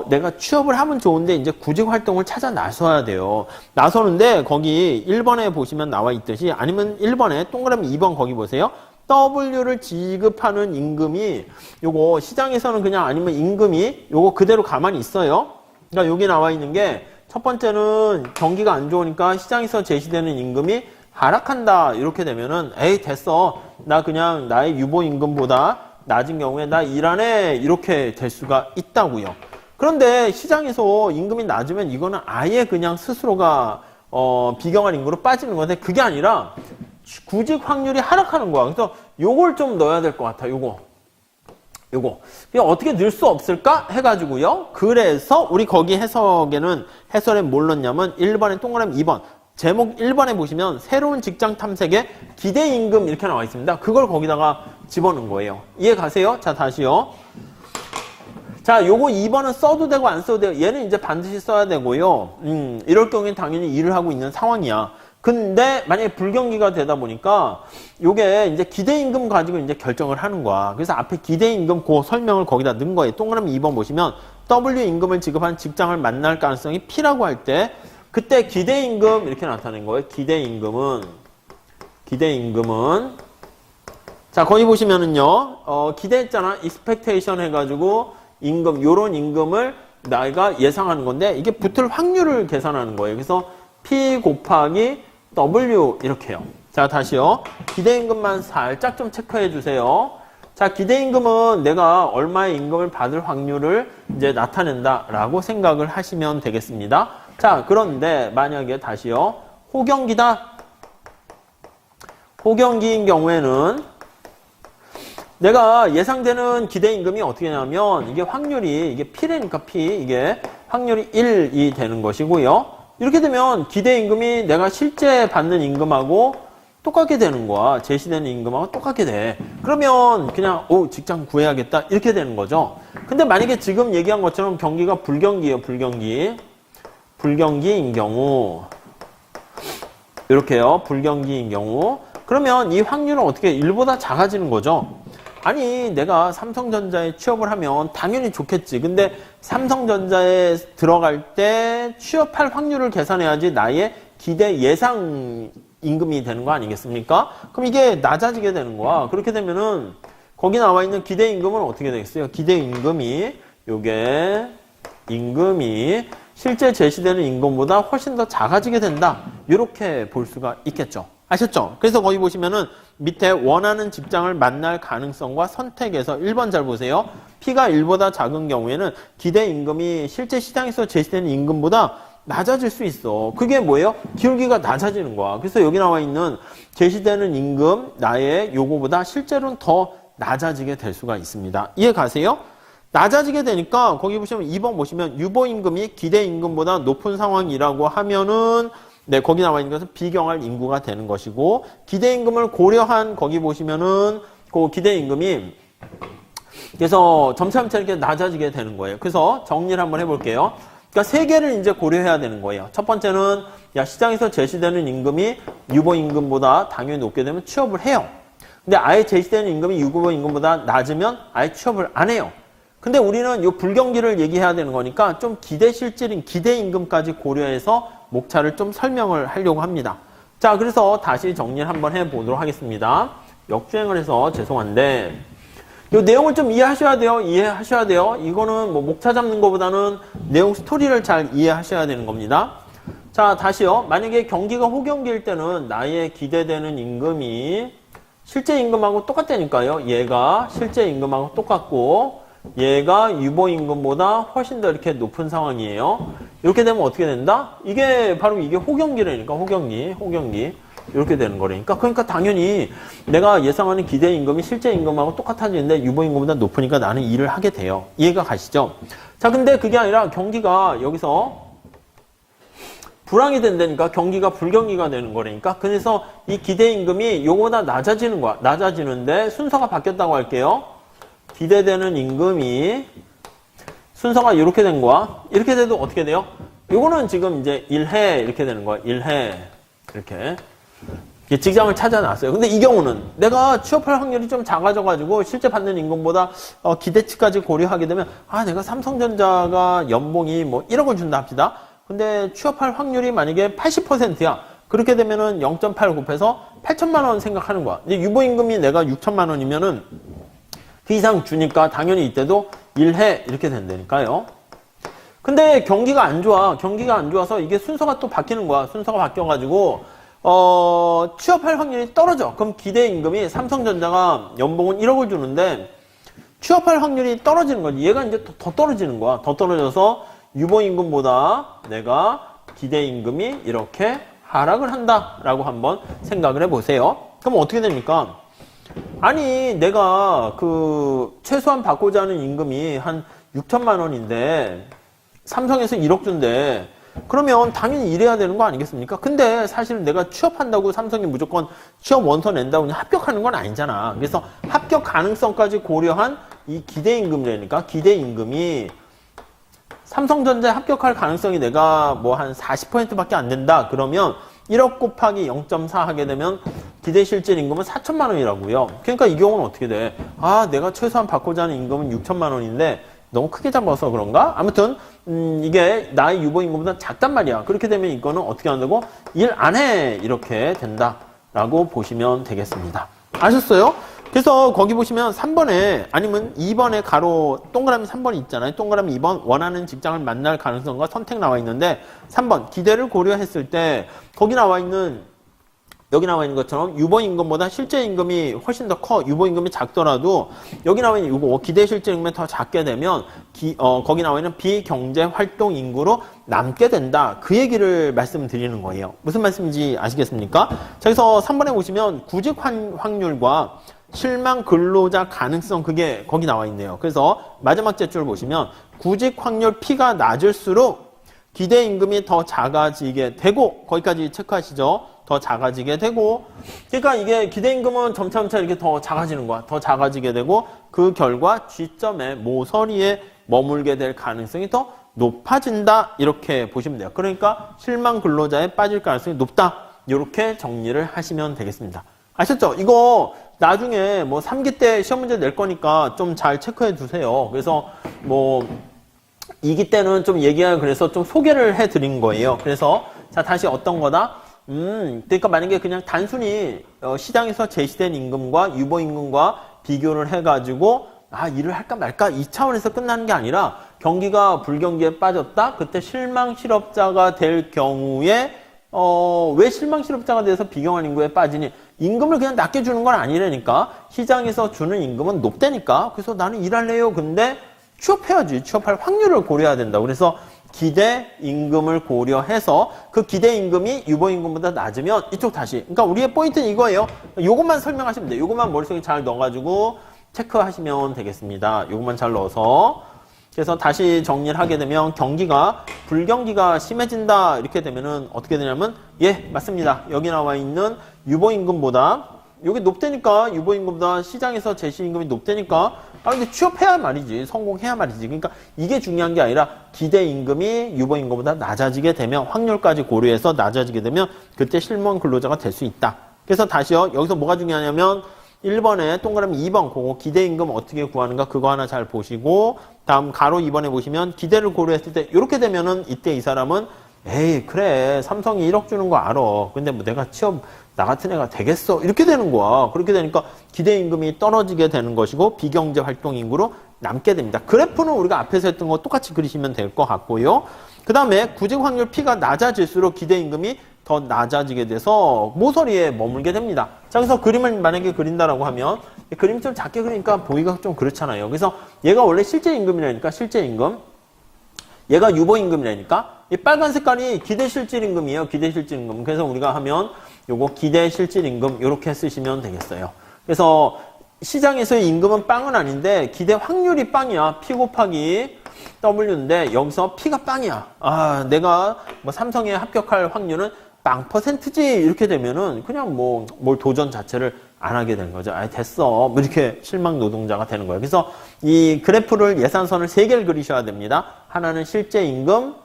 내가 취업을 하면 좋은데, 이제 구직 활동을 찾아 나서야 돼요. 나서는데, 거기 1번에 보시면 나와 있듯이, 아니면 1번에, 동그라미 2번 거기 보세요. W를 지급하는 임금이, 요거, 시장에서는 그냥 아니면 임금이, 요거 그대로 가만히 있어요. 그러니까 여기 나와 있는 게, 첫 번째는 경기가 안 좋으니까 시장에서 제시되는 임금이 하락한다. 이렇게 되면은, 됐어. 나 그냥 나의 유보임금보다 낮은 경우에 나 일 안 해. 이렇게 될 수가 있다고요. 그런데 시장에서 임금이 낮으면 이거는 아예 그냥 스스로가 비경할 인구로 빠지는 건데 그게 아니라 구직 확률이 하락하는 거야. 그래서 요걸 좀 넣어야 될 것 같아. 요거. 이거 어떻게 넣을 수 없을까? 해가지고요. 그래서 우리 거기 해설에 뭘 넣냐면 1번에 동그라미 2번. 제목 1번에 보시면 새로운 직장 탐색에 기대 임금 이렇게 나와 있습니다. 그걸 거기다가 집어넣은 거예요. 이해 가세요? 자, 다시요. 자, 요거 2번은 써도 되고 안 써도 되고 얘는 이제 반드시 써야 되고요. 이럴 경우엔 당연히 일을 하고 있는 상황이야. 근데 만약에 불경기가 되다 보니까 요게 이제 기대임금 가지고 이제 결정을 하는 거야. 그래서 앞에 기대임금 그 설명을 거기다 넣은 거예요. 동그라미 2번 보시면 W 임금을 지급한 직장을 만날 가능성이 P라고 할 때 그때 기대임금 이렇게 나타낸 거예요. 기대임금은 자, 거기 보시면은요. 기대했잖아. expectation 해가지고 임금, 요런 임금을 내가 예상하는 건데 이게 붙을 확률을 계산하는 거예요. 그래서 P 곱하기 W 이렇게요. 자, 다시요. 기대임금만 살짝 좀 체크해 주세요. 자, 기대임금은 내가 얼마의 임금을 받을 확률을 이제 나타낸다라고 생각을 하시면 되겠습니다. 자, 그런데 만약에 다시요. 호경기다. 호경기인 경우에는 내가 예상되는 기대임금이 어떻게 되냐면 이게 확률이 이게 P라니까 P 이게 확률이 1이 되는 것이고요. 이렇게 되면 기대임금이 내가 실제 받는 임금하고 똑같게 되는 거야. 제시되는 임금하고 똑같게 돼. 그러면 그냥 직장 구해야겠다 이렇게 되는 거죠. 근데 만약에 지금 얘기한 것처럼 경기가 불경기예요. 불경기인 경우 이렇게요. 불경기인 경우 그러면 이 확률은 어떻게 1보다 작아지는 거죠. 아니 내가 삼성전자에 취업을 하면 당연히 좋겠지. 근데 삼성전자에 들어갈 때 취업할 확률을 계산해야지 나의 기대 예상 임금이 되는 거 아니겠습니까? 그럼 이게 낮아지게 되는 거야. 그렇게 되면은 거기 나와 있는 기대 임금은 어떻게 되겠어요? 기대 임금이 요게 임금이 실제 제시되는 임금보다 훨씬 더 작아지게 된다. 이렇게 볼 수가 있겠죠. 아셨죠? 그래서 거기 보시면은 밑에 원하는 직장을 만날 가능성과 선택에서 1번 잘 보세요. P가 1보다 작은 경우에는 기대 임금이 실제 시장에서 제시되는 임금보다 낮아질 수 있어. 그게 뭐예요? 기울기가 낮아지는 거야. 그래서 여기 나와 있는 제시되는 임금 나의 요거보다 실제로는 더 낮아지게 될 수가 있습니다. 이해 가세요? 낮아지게 되니까 거기 보시면 2번 보시면 유보임금이 기대임금보다 높은 상황이라고 하면은 네, 거기 나와 있는 것은 비경할 인구가 되는 것이고 기대임금을 고려한 거기 보시면은 그 기대임금이 그래서 점차점차 이렇게 낮아지게 되는 거예요. 그래서 정리를 한번 해볼게요. 그러니까 세 개를 이제 고려해야 되는 거예요. 첫 번째는 시장에서 제시되는 임금이 유보임금보다 당연히 높게 되면 취업을 해요. 근데 아예 제시되는 임금이 유보임금보다 낮으면 아예 취업을 안 해요. 근데 우리는 이 불경기를 얘기해야 되는 거니까 좀 기대 실질인 기대임금까지 고려해서 목차를 좀 설명을 하려고 합니다. 자, 그래서 다시 정리를 한번 해보도록 하겠습니다. 역주행을 해서 죄송한데 이 내용을 좀 이해하셔야 돼요. 이거는 뭐 목차 잡는 것보다는 내용 스토리를 잘 이해하셔야 되는 겁니다. 자, 다시요. 만약에 경기가 호경기일 때는 나의 기대되는 임금이 실제 임금하고 똑같다니까요. 얘가 실제 임금하고 똑같고 얘가 유보임금보다 훨씬 더 이렇게 높은 상황이에요. 이렇게 되면 어떻게 된다? 이게 바로 이게 호경기라니까. 호경기. 이렇게 되는 거라니까. 그러니까 당연히 내가 예상하는 기대 임금이 실제 임금하고 똑같아지는데 유보임금보다 높으니까 나는 일을 하게 돼요. 이해가 가시죠? 자, 근데 그게 아니라 경기가 여기서 불황이 된다니까 경기가 불경기가 되는 거라니까. 그래서 이 기대 임금이 요거보다 낮아지는 거야. 낮아지는데 순서가 바뀌었다고 할게요. 기대되는 임금이 순서가 이렇게 된 거야. 이렇게 돼도 어떻게 돼요? 요거는 지금 이제 1해 이렇게 되는 거야. 1해 이렇게 직장을 찾아놨어요. 근데 이 경우는 내가 취업할 확률이 좀 작아져가지고 실제 받는 임금보다 기대치까지 고려하게 되면 내가 삼성전자가 연봉이 뭐 1억을 준다 합시다. 근데 취업할 확률이 만약에 80%야. 그렇게 되면은 0.8 곱해서 8천만 원 생각하는 거야. 근데 유보임금이 내가 6천만 원이면은 그 이상 주니까 당연히 이때도 1해 이렇게 된다니까요. 근데 경기가 안 좋아서 이게 순서가 또 바뀌는 거야. 순서가 바뀌어가지고 취업할 확률이 떨어져. 그럼 기대임금이 삼성전자가 연봉은 1억을 주는데 취업할 확률이 떨어지는 거지. 얘가 이제 더 떨어지는 거야. 더 떨어져서 유보임금보다 내가 기대 임금이 이렇게 하락을 한다라고 한번 생각을 해보세요. 그럼 어떻게 됩니까? 아니, 내가 그 최소한 받고자 하는 임금이 한 6천만 원인데 삼성에서 1억 준대. 그러면 당연히 일해야 되는 거 아니겠습니까? 근데 사실은 내가 취업한다고 삼성이 무조건 취업 원서 낸다고 그냥 합격하는 건 아니잖아. 그래서 합격 가능성까지 고려한 이 기대임금이라니까. 기대임금이 삼성전자에 합격할 가능성이 내가 뭐 한 40%밖에 안 된다. 그러면 1억 곱하기 0.4 하게 되면 기대 실질 임금은 4천만 원이라고요. 그러니까 이 경우는 어떻게 돼? 아, 내가 최소한 받고자 하는 임금은 6천만 원인데 너무 크게 잡아서 그런가? 아무튼 이게 나의 유보임금보다 작단 말이야. 그렇게 되면 이거는 어떻게 한다고? 일 안 해. 이렇게 된다라고 보시면 되겠습니다. 아셨어요? 그래서 거기 보시면 3번에 아니면 2번에 가로 동그라미 3번이 있잖아요. 동그라미 2번 원하는 직장을 만날 가능성과 선택 나와 있는데 3번 기대를 고려했을 때 거기 나와 있는 여기 나와 있는 것처럼 유보임금보다 실제 임금이 훨씬 더 커. 유보임금이 작더라도 여기 나와 있는 이거 기대 실제 임금이 더 작게 되면 거기 나와 있는 비경제활동 인구로 남게 된다. 그 얘기를 말씀드리는 거예요. 무슨 말씀인지 아시겠습니까? 자, 그래서 3번에 보시면 구직 확률과 실망 근로자 가능성 그게 거기 나와 있네요. 그래서 마지막 제줄 보시면 구직 확률 P가 낮을수록 기대 임금이 더 작아지게 되고 거기까지 체크하시죠. 더 작아지게 되고 그러니까 이게 기대 임금은 점차 이렇게 더 작아지는 거야. 더 작아지게 되고 그 결과 G점의 모서리에 머물게 될 가능성이 더 높아진다. 이렇게 보시면 돼요. 그러니까 실망 근로자에 빠질 가능성이 높다. 이렇게 정리를 하시면 되겠습니다. 아셨죠? 이거 나중에 뭐 3기 때 시험 문제 낼 거니까 좀 잘 체크해 두세요. 그래서 뭐 2기 때는 좀 얘기하고 그래서 좀 소개를 해 드린 거예요. 그래서 자, 다시 어떤 거다? 그러니까 만약에 그냥 단순히 시장에서 제시된 임금과 유보임금과 비교를 해가지고 일을 할까 말까 이 차원에서 끝나는 게 아니라 경기가 불경기에 빠졌다? 그때 실망 실업자가 될 경우에 왜 실망 실업자가 돼서 비경환 인구에 빠지니? 임금을 그냥 낮게 주는 건 아니라니까. 시장에서 주는 임금은 높다니까. 그래서 나는 일할래요. 근데 취업해야지. 취업할 확률을 고려해야 된다. 그래서 기대 임금을 고려해서 그 기대 임금이 유보 임금보다 낮으면 이쪽 다시. 그러니까 우리의 포인트는 이거예요. 요것만 설명하시면 돼요. 요것만 머릿속에 잘 넣어가지고 체크하시면 되겠습니다. 요것만 잘 넣어서. 그래서 다시 정리를 하게 되면 경기가 불경기가 심해진다 이렇게 되면은 어떻게 되냐면 예, 맞습니다. 여기 나와 있는 유보임금보다 여기 높다니까 유보임금보다 시장에서 제시임금이 높다니까 근데 취업해야 말이지. 성공해야 말이지. 그러니까 이게 중요한 게 아니라 기대임금이 유보임금보다 낮아지게 되면 확률까지 고려해서 낮아지게 되면 그때 실무 근로자가 될 수 있다. 그래서 다시요. 여기서 뭐가 중요하냐면 1번에 동그라미 2번 그거 기대임금 어떻게 구하는가 그거 하나 잘 보시고 다음 가로 2번에 보시면 기대를 고려했을 때 이렇게 되면은 이때 이 사람은 에이 그래 삼성이 1억 주는 거 알아. 근데 뭐 내가 취업 나 같은 애가 되겠어. 이렇게 되는 거야. 그렇게 되니까 기대임금이 떨어지게 되는 것이고 비경제 활동 인구로 남게 됩니다. 그래프는 우리가 앞에서 했던 거 똑같이 그리시면 될 것 같고요. 그 다음에 구직 확률 P가 낮아질수록 기대임금이 더 낮아지게 돼서 모서리에 머물게 됩니다. 자, 그래서 그림을 만약에 그린다라고 하면 그림이 좀 작게 그리니까 보기가 좀 그렇잖아요. 그래서 얘가 원래 실제 임금이라니까 실제 임금. 얘가 유보 임금이라니까 이 빨간 색깔이 기대 실질 임금이에요. 기대 실질 임금. 그래서 우리가 하면 요거 기대 실질 임금 이렇게 쓰시면 되겠어요. 그래서 시장에서의 임금은 빵은 아닌데 기대 확률이 빵이야. P 곱하기 W인데 여기서 P가 빵이야. 내가 뭐 삼성에 합격할 확률은 빵 %지 이렇게 되면은 그냥 뭐 뭘 도전 자체를 안 하게 되는 거죠. 됐어. 뭐 이렇게 실망 노동자가 되는 거예요. 그래서 이 그래프를 예산선을 3개를 그리셔야 됩니다. 하나는 실제 임금,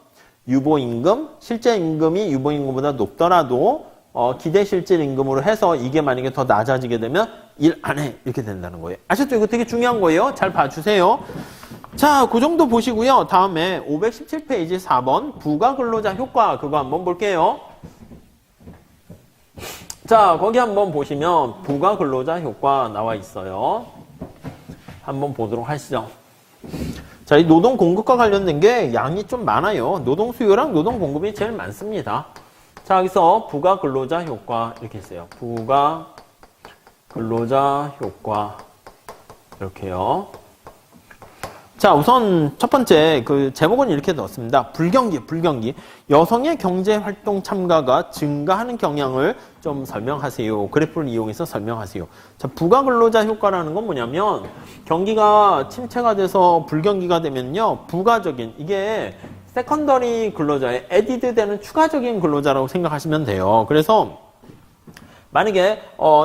유보 임금, 실제 임금이 유보 임금보다 높더라도 기대 실질 임금으로 해서 이게 만약에 더 낮아지게 되면 일 안 해. 이렇게 된다는 거예요. 아셨죠? 이거 되게 중요한 거예요. 잘 봐주세요. 자, 그 정도 보시고요. 다음에 517페이지 4번 부가 근로자 효과 그거 한번 볼게요. 자, 거기 한번 보시면 부가 근로자 효과 나와 있어요. 한번 보도록 하시죠. 자, 이 노동 공급과 관련된 게 양이 좀 많아요. 노동 수요랑 노동 공급이 제일 많습니다. 자, 여기서 부가 근로자 효과 이렇게 있어요. 부가 근로자 효과 이렇게요. 자, 우선 첫 번째 그 제목은 이렇게 넣었습니다. 불경기. 여성의 경제활동 참가가 증가하는 경향을 좀 설명하세요. 그래프를 이용해서 설명하세요. 자, 부가근로자 효과라는 건 뭐냐면 경기가 침체가 돼서 불경기가 되면요. 부가적인 이게 세컨더리 근로자에 에디드 되는 추가적인 근로자라고 생각하시면 돼요. 그래서 만약에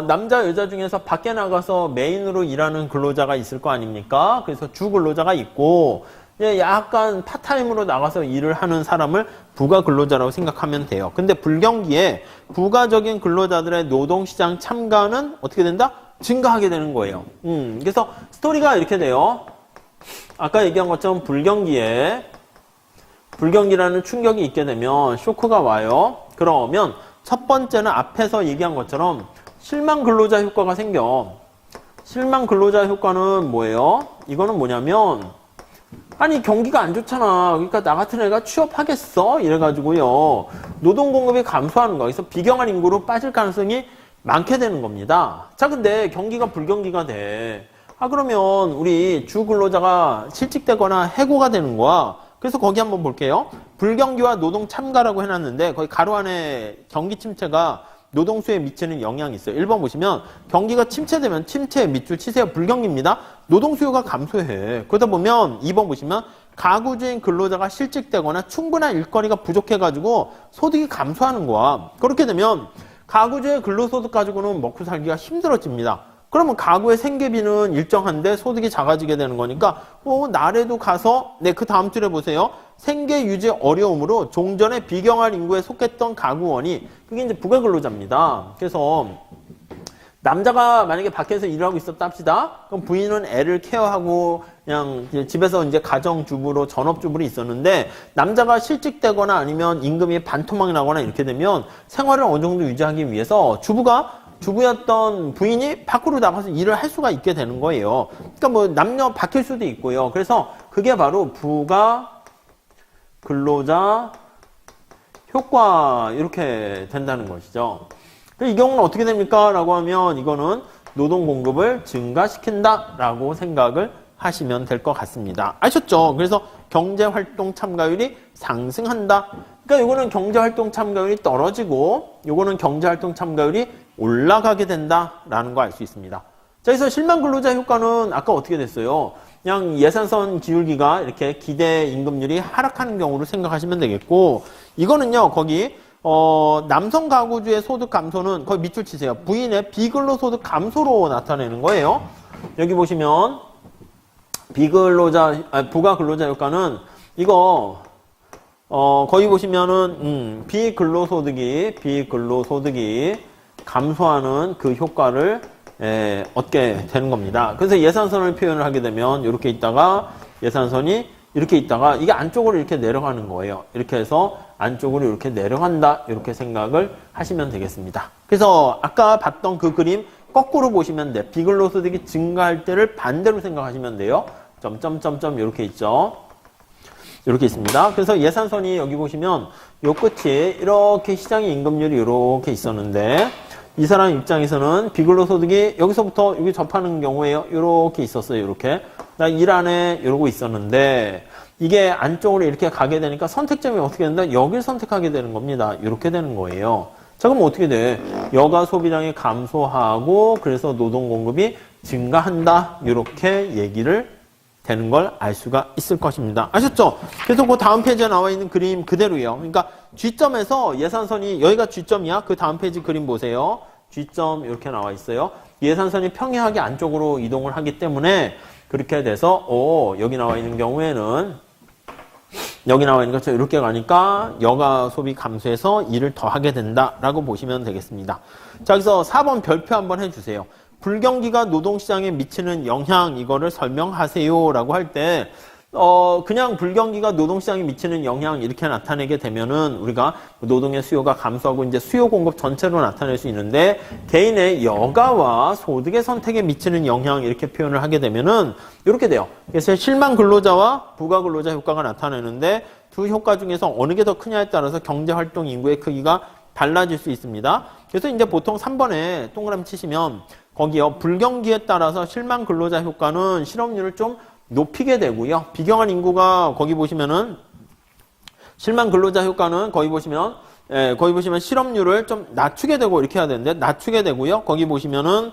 남자 여자 중에서 밖에 나가서 메인으로 일하는 근로자가 있을 거 아닙니까? 그래서 주 근로자가 있고 약간 파타임으로 나가서 일을 하는 사람을 부가 근로자라고 생각하면 돼요. 근데 불경기에 부가적인 근로자들의 노동시장 참가는 어떻게 된다? 증가하게 되는 거예요. 그래서 스토리가 이렇게 돼요. 아까 얘기한 것처럼 불경기라는 충격이 있게 되면 쇼크가 와요. 그러면 첫 번째는 앞에서 얘기한 것처럼 실망 근로자 효과가 생겨. 실망 근로자 효과는 뭐예요? 이거는 뭐냐면 아니 경기가 안 좋잖아. 그러니까 나 같은 애가 취업하겠어? 이래가지고요. 노동 공급이 감소하는 거. 그래서 비경한 인구로 빠질 가능성이 많게 되는 겁니다. 자, 근데 경기가 불경기가 돼. 그러면 우리 주 근로자가 실직되거나 해고가 되는 거야. 그래서 거기 한번 볼게요. 불경기와 노동 참가라고 해놨는데 거기 가로 안에 경기 침체가 노동수에 미치는 영향이 있어요. 1번 보시면 경기가 침체되면 침체에 밑줄 치세요. 불경기입니다. 노동수요가 감소해. 그러다 보면 2번 보시면 가구주인 근로자가 실직되거나 충분한 일거리가 부족해가지고 소득이 감소하는 거야. 그렇게 되면 가구주의 근로소득 가지고는 먹고 살기가 힘들어집니다. 그러면 가구의 생계비는 일정한데 소득이 작아지게 되는 거니까 나래도 가서 그 다음 줄에 보세요. 생계 유지 어려움으로 종전에 비경할 인구에 속했던 가구원이 그게 이제 부가근로자입니다. 그래서 남자가 만약에 밖에서 일을 하고 있었다 합시다. 그럼 부인은 애를 케어하고 그냥 집에서 이제 가정주부로 전업주부로 있었는데 남자가 실직되거나 아니면 임금이 반토막이 나거나 이렇게 되면 생활을 어느 정도 유지하기 위해서 주부였던 부인이 밖으로 나가서 일을 할 수가 있게 되는 거예요. 그러니까 뭐 남녀 바뀔 수도 있고요. 그래서 그게 바로 부가 근로자 효과 이렇게 된다는 것이죠. 이 경우는 어떻게 됩니까? 라고 하면 이거는 노동 공급을 증가시킨다 라고 생각을 하시면 될 것 같습니다. 아셨죠? 그래서 경제활동 참가율이 상승한다. 그러니까 이거는 경제활동 참가율이 떨어지고 이거는 경제활동 참가율이 올라가게 된다라는 거 알 수 있습니다. 자, 그래서 실망 근로자 효과는 아까 어떻게 됐어요? 그냥 예산선 기울기가 이렇게 기대 임금률이 하락하는 경우로 생각하시면 되겠고 이거는요. 거기 남성 가구주의 소득 감소는 거의 밑줄 치세요. 부인의 비근로 소득 감소로 나타내는 거예요. 여기 보시면 부가 근로자 효과는 이거 거기 보시면은 비근로소득이 감소하는 그 효과를 얻게 되는 겁니다. 그래서 예산선을 표현을 하게 되면 이렇게 있다가 예산선이 이렇게 있다가 이게 안쪽으로 이렇게 내려가는 거예요. 이렇게 해서 안쪽으로 이렇게 내려간다 이렇게 생각을 하시면 되겠습니다. 그래서 아까 봤던 그 그림 거꾸로 보시면 돼. 비근로소득이 증가할 때를 반대로 생각하시면 돼요. 점점점점 이렇게 있죠. 이렇게 있습니다. 그래서 예산선이 여기 보시면 요 끝이 이렇게 시장의 임금률이 이렇게 있었는데 이 사람 입장에서는 비근로소득이 여기서부터 여기 접하는 경우에요. 이렇게 있었어요. 이렇게. 나 일 안에 이러고 있었는데 이게 안쪽으로 이렇게 가게 되니까 선택점이 어떻게 된다? 여길 선택하게 되는 겁니다. 이렇게 되는 거예요. 자, 그럼 어떻게 돼? 여가 소비량이 감소하고 그래서 노동 공급이 증가한다. 이렇게 얘기를 되는 걸 알 수가 있을 것입니다. 아셨죠? 그래서 그 다음 페이지에 나와 있는 그림 그대로예요. 그러니까 G점에서 예산선이 여기가 G점이야. 그 다음 페이지 그림 보세요. G점 이렇게 나와 있어요. 예산선이 평행하게 안쪽으로 이동을 하기 때문에 그렇게 돼서 여기 나와 있는 경우에는 여기 나와 있는 것처럼 이렇게 가니까 여가 소비 감소해서 일을 더 하게 된다라고 보시면 되겠습니다. 자, 그래서 4번 별표 한번 해주세요. 불경기가 노동시장에 미치는 영향 이거를 설명하세요 라고 할 때 그냥 불경기가 노동시장에 미치는 영향 이렇게 나타내게 되면은 우리가 노동의 수요가 감소하고 이제 수요 공급 전체로 나타낼 수 있는데 개인의 여가와 소득의 선택에 미치는 영향 이렇게 표현을 하게 되면은 이렇게 돼요. 그래서 실망 근로자와 부가 근로자 효과가 나타내는데 두 효과 중에서 어느 게 더 크냐에 따라서 경제활동 인구의 크기가 달라질 수 있습니다. 그래서 이제 보통 3번에 동그라미 치시면 거기요 불경기에 따라서 실망 근로자 효과는 실업률을 좀 높이게 되고요. 비경할 인구가 거기 보시면은 실망 근로자 효과는 거기 보시면 실업률을 좀 낮추게 되고 이렇게 해야 되는데 낮추게 되고요. 거기 보시면은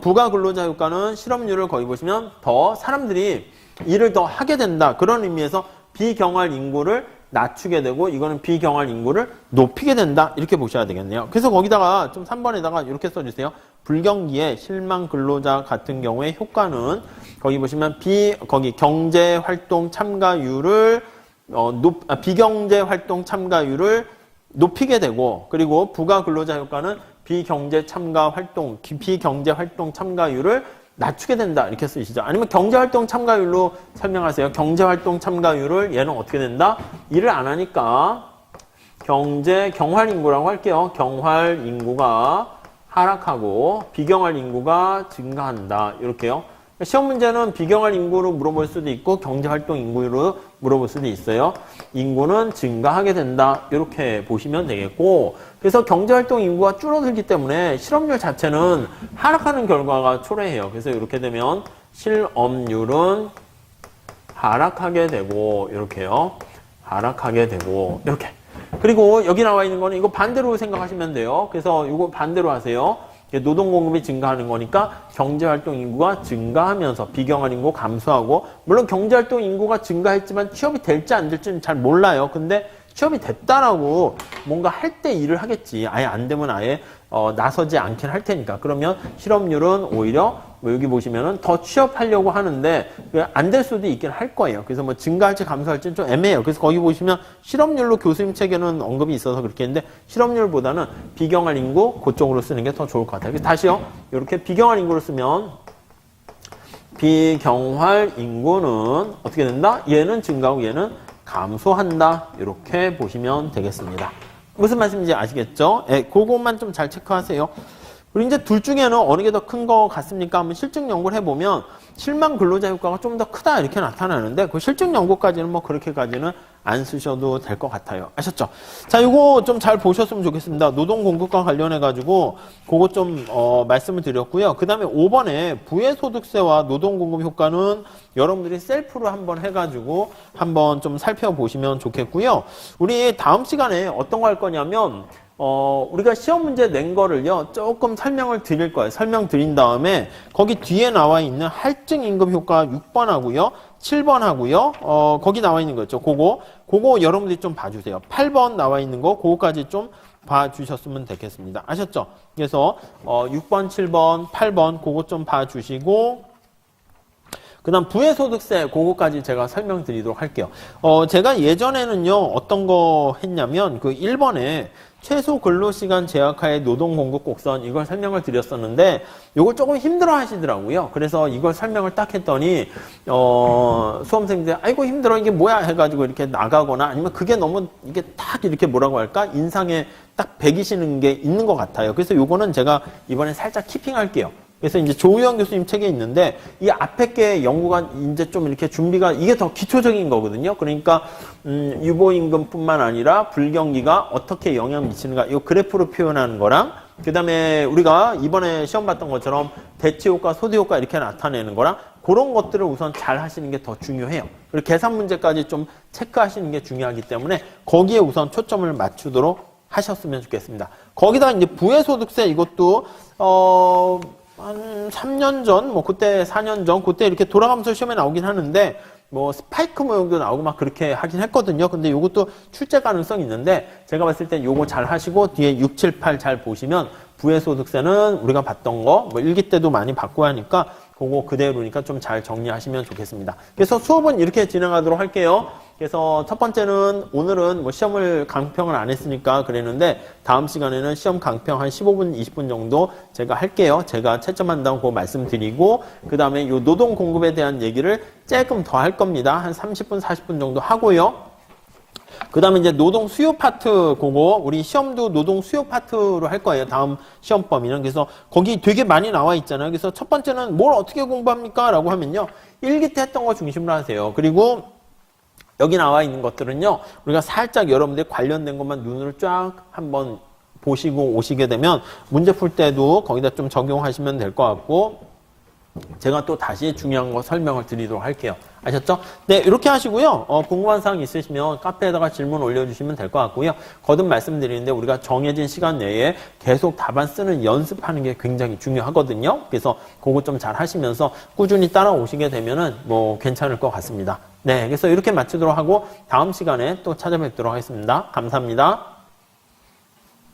부가 근로자 효과는 실업률을 거기 보시면 더 사람들이 일을 더 하게 된다. 그런 의미에서 비경할 인구를 낮추게 되고 이거는 비경할 인구를 높이게 된다. 이렇게 보셔야 되겠네요. 그래서 거기다가 좀 3번에다가 이렇게 써주세요. 불경기에 실망 근로자 같은 경우에 효과는 거기 보시면 거기 경제활동 참가율을 비경제활동 참가율을 높이게 되고 그리고 부가 근로자 효과는 비경제활동 참가율을 낮추게 된다 이렇게 쓰시죠. 아니면 경제활동 참가율로 설명하세요. 경제활동 참가율을 얘는 어떻게 된다? 일을 안 하니까 경활 인구라고 할게요. 경활 인구가 하락하고 비경활 인구가 증가한다 이렇게요. 시험 문제는 비경활 인구로 물어볼 수도 있고 경제활동 인구로 물어볼 수도 있어요. 인구는 증가하게 된다. 이렇게 보시면 되겠고 그래서 경제활동 인구가 줄어들기 때문에 실업률 자체는 하락하는 결과가 초래해요. 그래서 이렇게 되면 실업률은 하락하게 되고 이렇게요. 하락하게 되고 이렇게. 그리고 여기 나와 있는 거는 이거 반대로 생각하시면 돼요. 그래서 이거 반대로 하세요. 노동 공급이 증가하는 거니까 경제활동 인구가 증가하면서 비경활 인구 감소하고 물론 경제활동 인구가 증가했지만 취업이 될지 안 될지는 잘 몰라요. 근데 취업이 됐다라고 뭔가 할 때 일을 하겠지. 아예 안 되면 아예 나서지 않긴 할 테니까. 그러면 실업률은 오히려 뭐 여기 보시면은 더 취업하려고 하는데 안 될 수도 있긴 할 거예요. 그래서 뭐 증가할지 감소할지는 좀 애매해요. 그래서 거기 보시면 실업률로 교수님 책에는 언급이 있어서 그렇게 했는데 실업률보다는 비경활 인구 그쪽으로 쓰는 게 더 좋을 것 같아요. 그래서 다시요. 이렇게 비경활 인구로 쓰면 비경활 인구는 어떻게 된다? 얘는 증가하고 얘는 감소한다. 이렇게 보시면 되겠습니다. 무슨 말씀인지 아시겠죠? 예, 그것만 좀 잘 체크하세요. 그리고 이제 둘 중에는 어느 게 더 큰 거 같습니까? 한번 실증 연구를 해보면 실망 근로자 효과가 좀 더 크다 이렇게 나타나는데 그 실증 연구까지는 뭐 그렇게까지는 안 쓰셔도 될 것 같아요. 아셨죠? 자, 이거 좀 잘 보셨으면 좋겠습니다. 노동 공급과 관련해가지고 그거 좀 말씀을 드렸고요. 그 다음에 5번에 부의소득세와 노동 공급 효과는 여러분들이 셀프로 한번 해가지고 한번 좀 살펴보시면 좋겠고요. 우리 다음 시간에 어떤 거 할 거냐면 우리가 시험 문제 낸 거를요, 조금 설명을 드릴 거예요. 설명 드린 다음에, 거기 뒤에 나와 있는 할증 임금 효과 6번 하고요, 7번 하고요, 거기 나와 있는 거 있죠. 그거 여러분들이 좀 봐주세요. 8번 나와 있는 거, 그거까지 좀 봐주셨으면 되겠습니다. 아셨죠? 그래서, 6번, 7번, 8번, 그거 좀 봐주시고, 그 다음 부의소득세 그거까지 제가 설명드리도록 할게요. 제가 예전에는요 어떤 거 했냐면 그 1번에 최소 근로시간 제약하에 노동공급 곡선 이걸 설명을 드렸었는데 이걸 조금 힘들어 하시더라고요. 그래서 이걸 설명을 딱 했더니 수험생들 아이고 힘들어 이게 뭐야 해가지고 이렇게 나가거나 아니면 그게 너무 이게 딱 이렇게 뭐라고 할까 인상에 딱 배기시는 게 있는 것 같아요. 그래서 요거는 제가 이번에 살짝 키핑할게요. 그래서 이제 조우영 교수님 책에 있는데 이 앞에 게 연구가 이제 좀 이렇게 준비가 이게 더 기초적인 거거든요. 그러니까 유보임금뿐만 아니라 불경기가 어떻게 영향 미치는가 이 그래프로 표현하는 거랑 그다음에 우리가 이번에 시험 봤던 것처럼 대치효과, 소대효과 이렇게 나타내는 거랑 그런 것들을 우선 잘 하시는 게 더 중요해요. 그리고 계산 문제까지 좀 체크하시는 게 중요하기 때문에 거기에 우선 초점을 맞추도록 하셨으면 좋겠습니다. 거기다 이제 부의소득세 이것도 한 3년 전, 뭐 그때 4년 전, 그때 이렇게 돌아가면서 시험에 나오긴 하는데 뭐 스파이크 모형도 나오고 막 그렇게 하긴 했거든요. 근데 이것도 출제 가능성이 있는데 제가 봤을 땐 요거 잘 하시고 뒤에 6, 7, 8 잘 보시면 부의소득세는 우리가 봤던 거, 뭐 일기 때도 많이 받고 하니까 그거 그대로니까 좀 잘 정리하시면 좋겠습니다. 그래서 수업은 이렇게 진행하도록 할게요. 그래서 첫 번째는 오늘은 뭐 시험을 강평을 안 했으니까 그랬는데 다음 시간에는 시험 강평 한 15분, 20분 정도 제가 할게요. 제가 채점한다고 그거 말씀드리고 그 다음에 요 노동 공급에 대한 얘기를 조금 더 할 겁니다. 한 30분, 40분 정도 하고요. 그 다음에 이제 노동 수요 파트 그거 우리 시험도 노동 수요 파트로 할 거예요. 다음 시험 범위는. 그래서 거기 되게 많이 나와 있잖아요. 그래서 첫 번째는 뭘 어떻게 공부합니까? 라고 하면요. 일기 때 했던 거 중심으로 하세요. 그리고 여기 나와 있는 것들은요. 우리가 살짝 여러분들 관련된 것만 눈으로 쫙 한번 보시고 오시게 되면 문제 풀 때도 거기다 좀 적용하시면 될 것 같고 제가 또 다시 중요한 거 설명을 드리도록 할게요. 아셨죠? 네, 이렇게 하시고요. 궁금한 사항 있으시면 카페에다가 질문 올려주시면 될 것 같고요. 거듭 말씀드리는데 우리가 정해진 시간 내에 계속 답안 쓰는 연습하는 게 굉장히 중요하거든요. 그래서 그거 좀 잘 하시면서 꾸준히 따라오시게 되면은 뭐 괜찮을 것 같습니다. 네, 그래서 이렇게 마치도록 하고 다음 시간에 또 찾아뵙도록 하겠습니다. 감사합니다.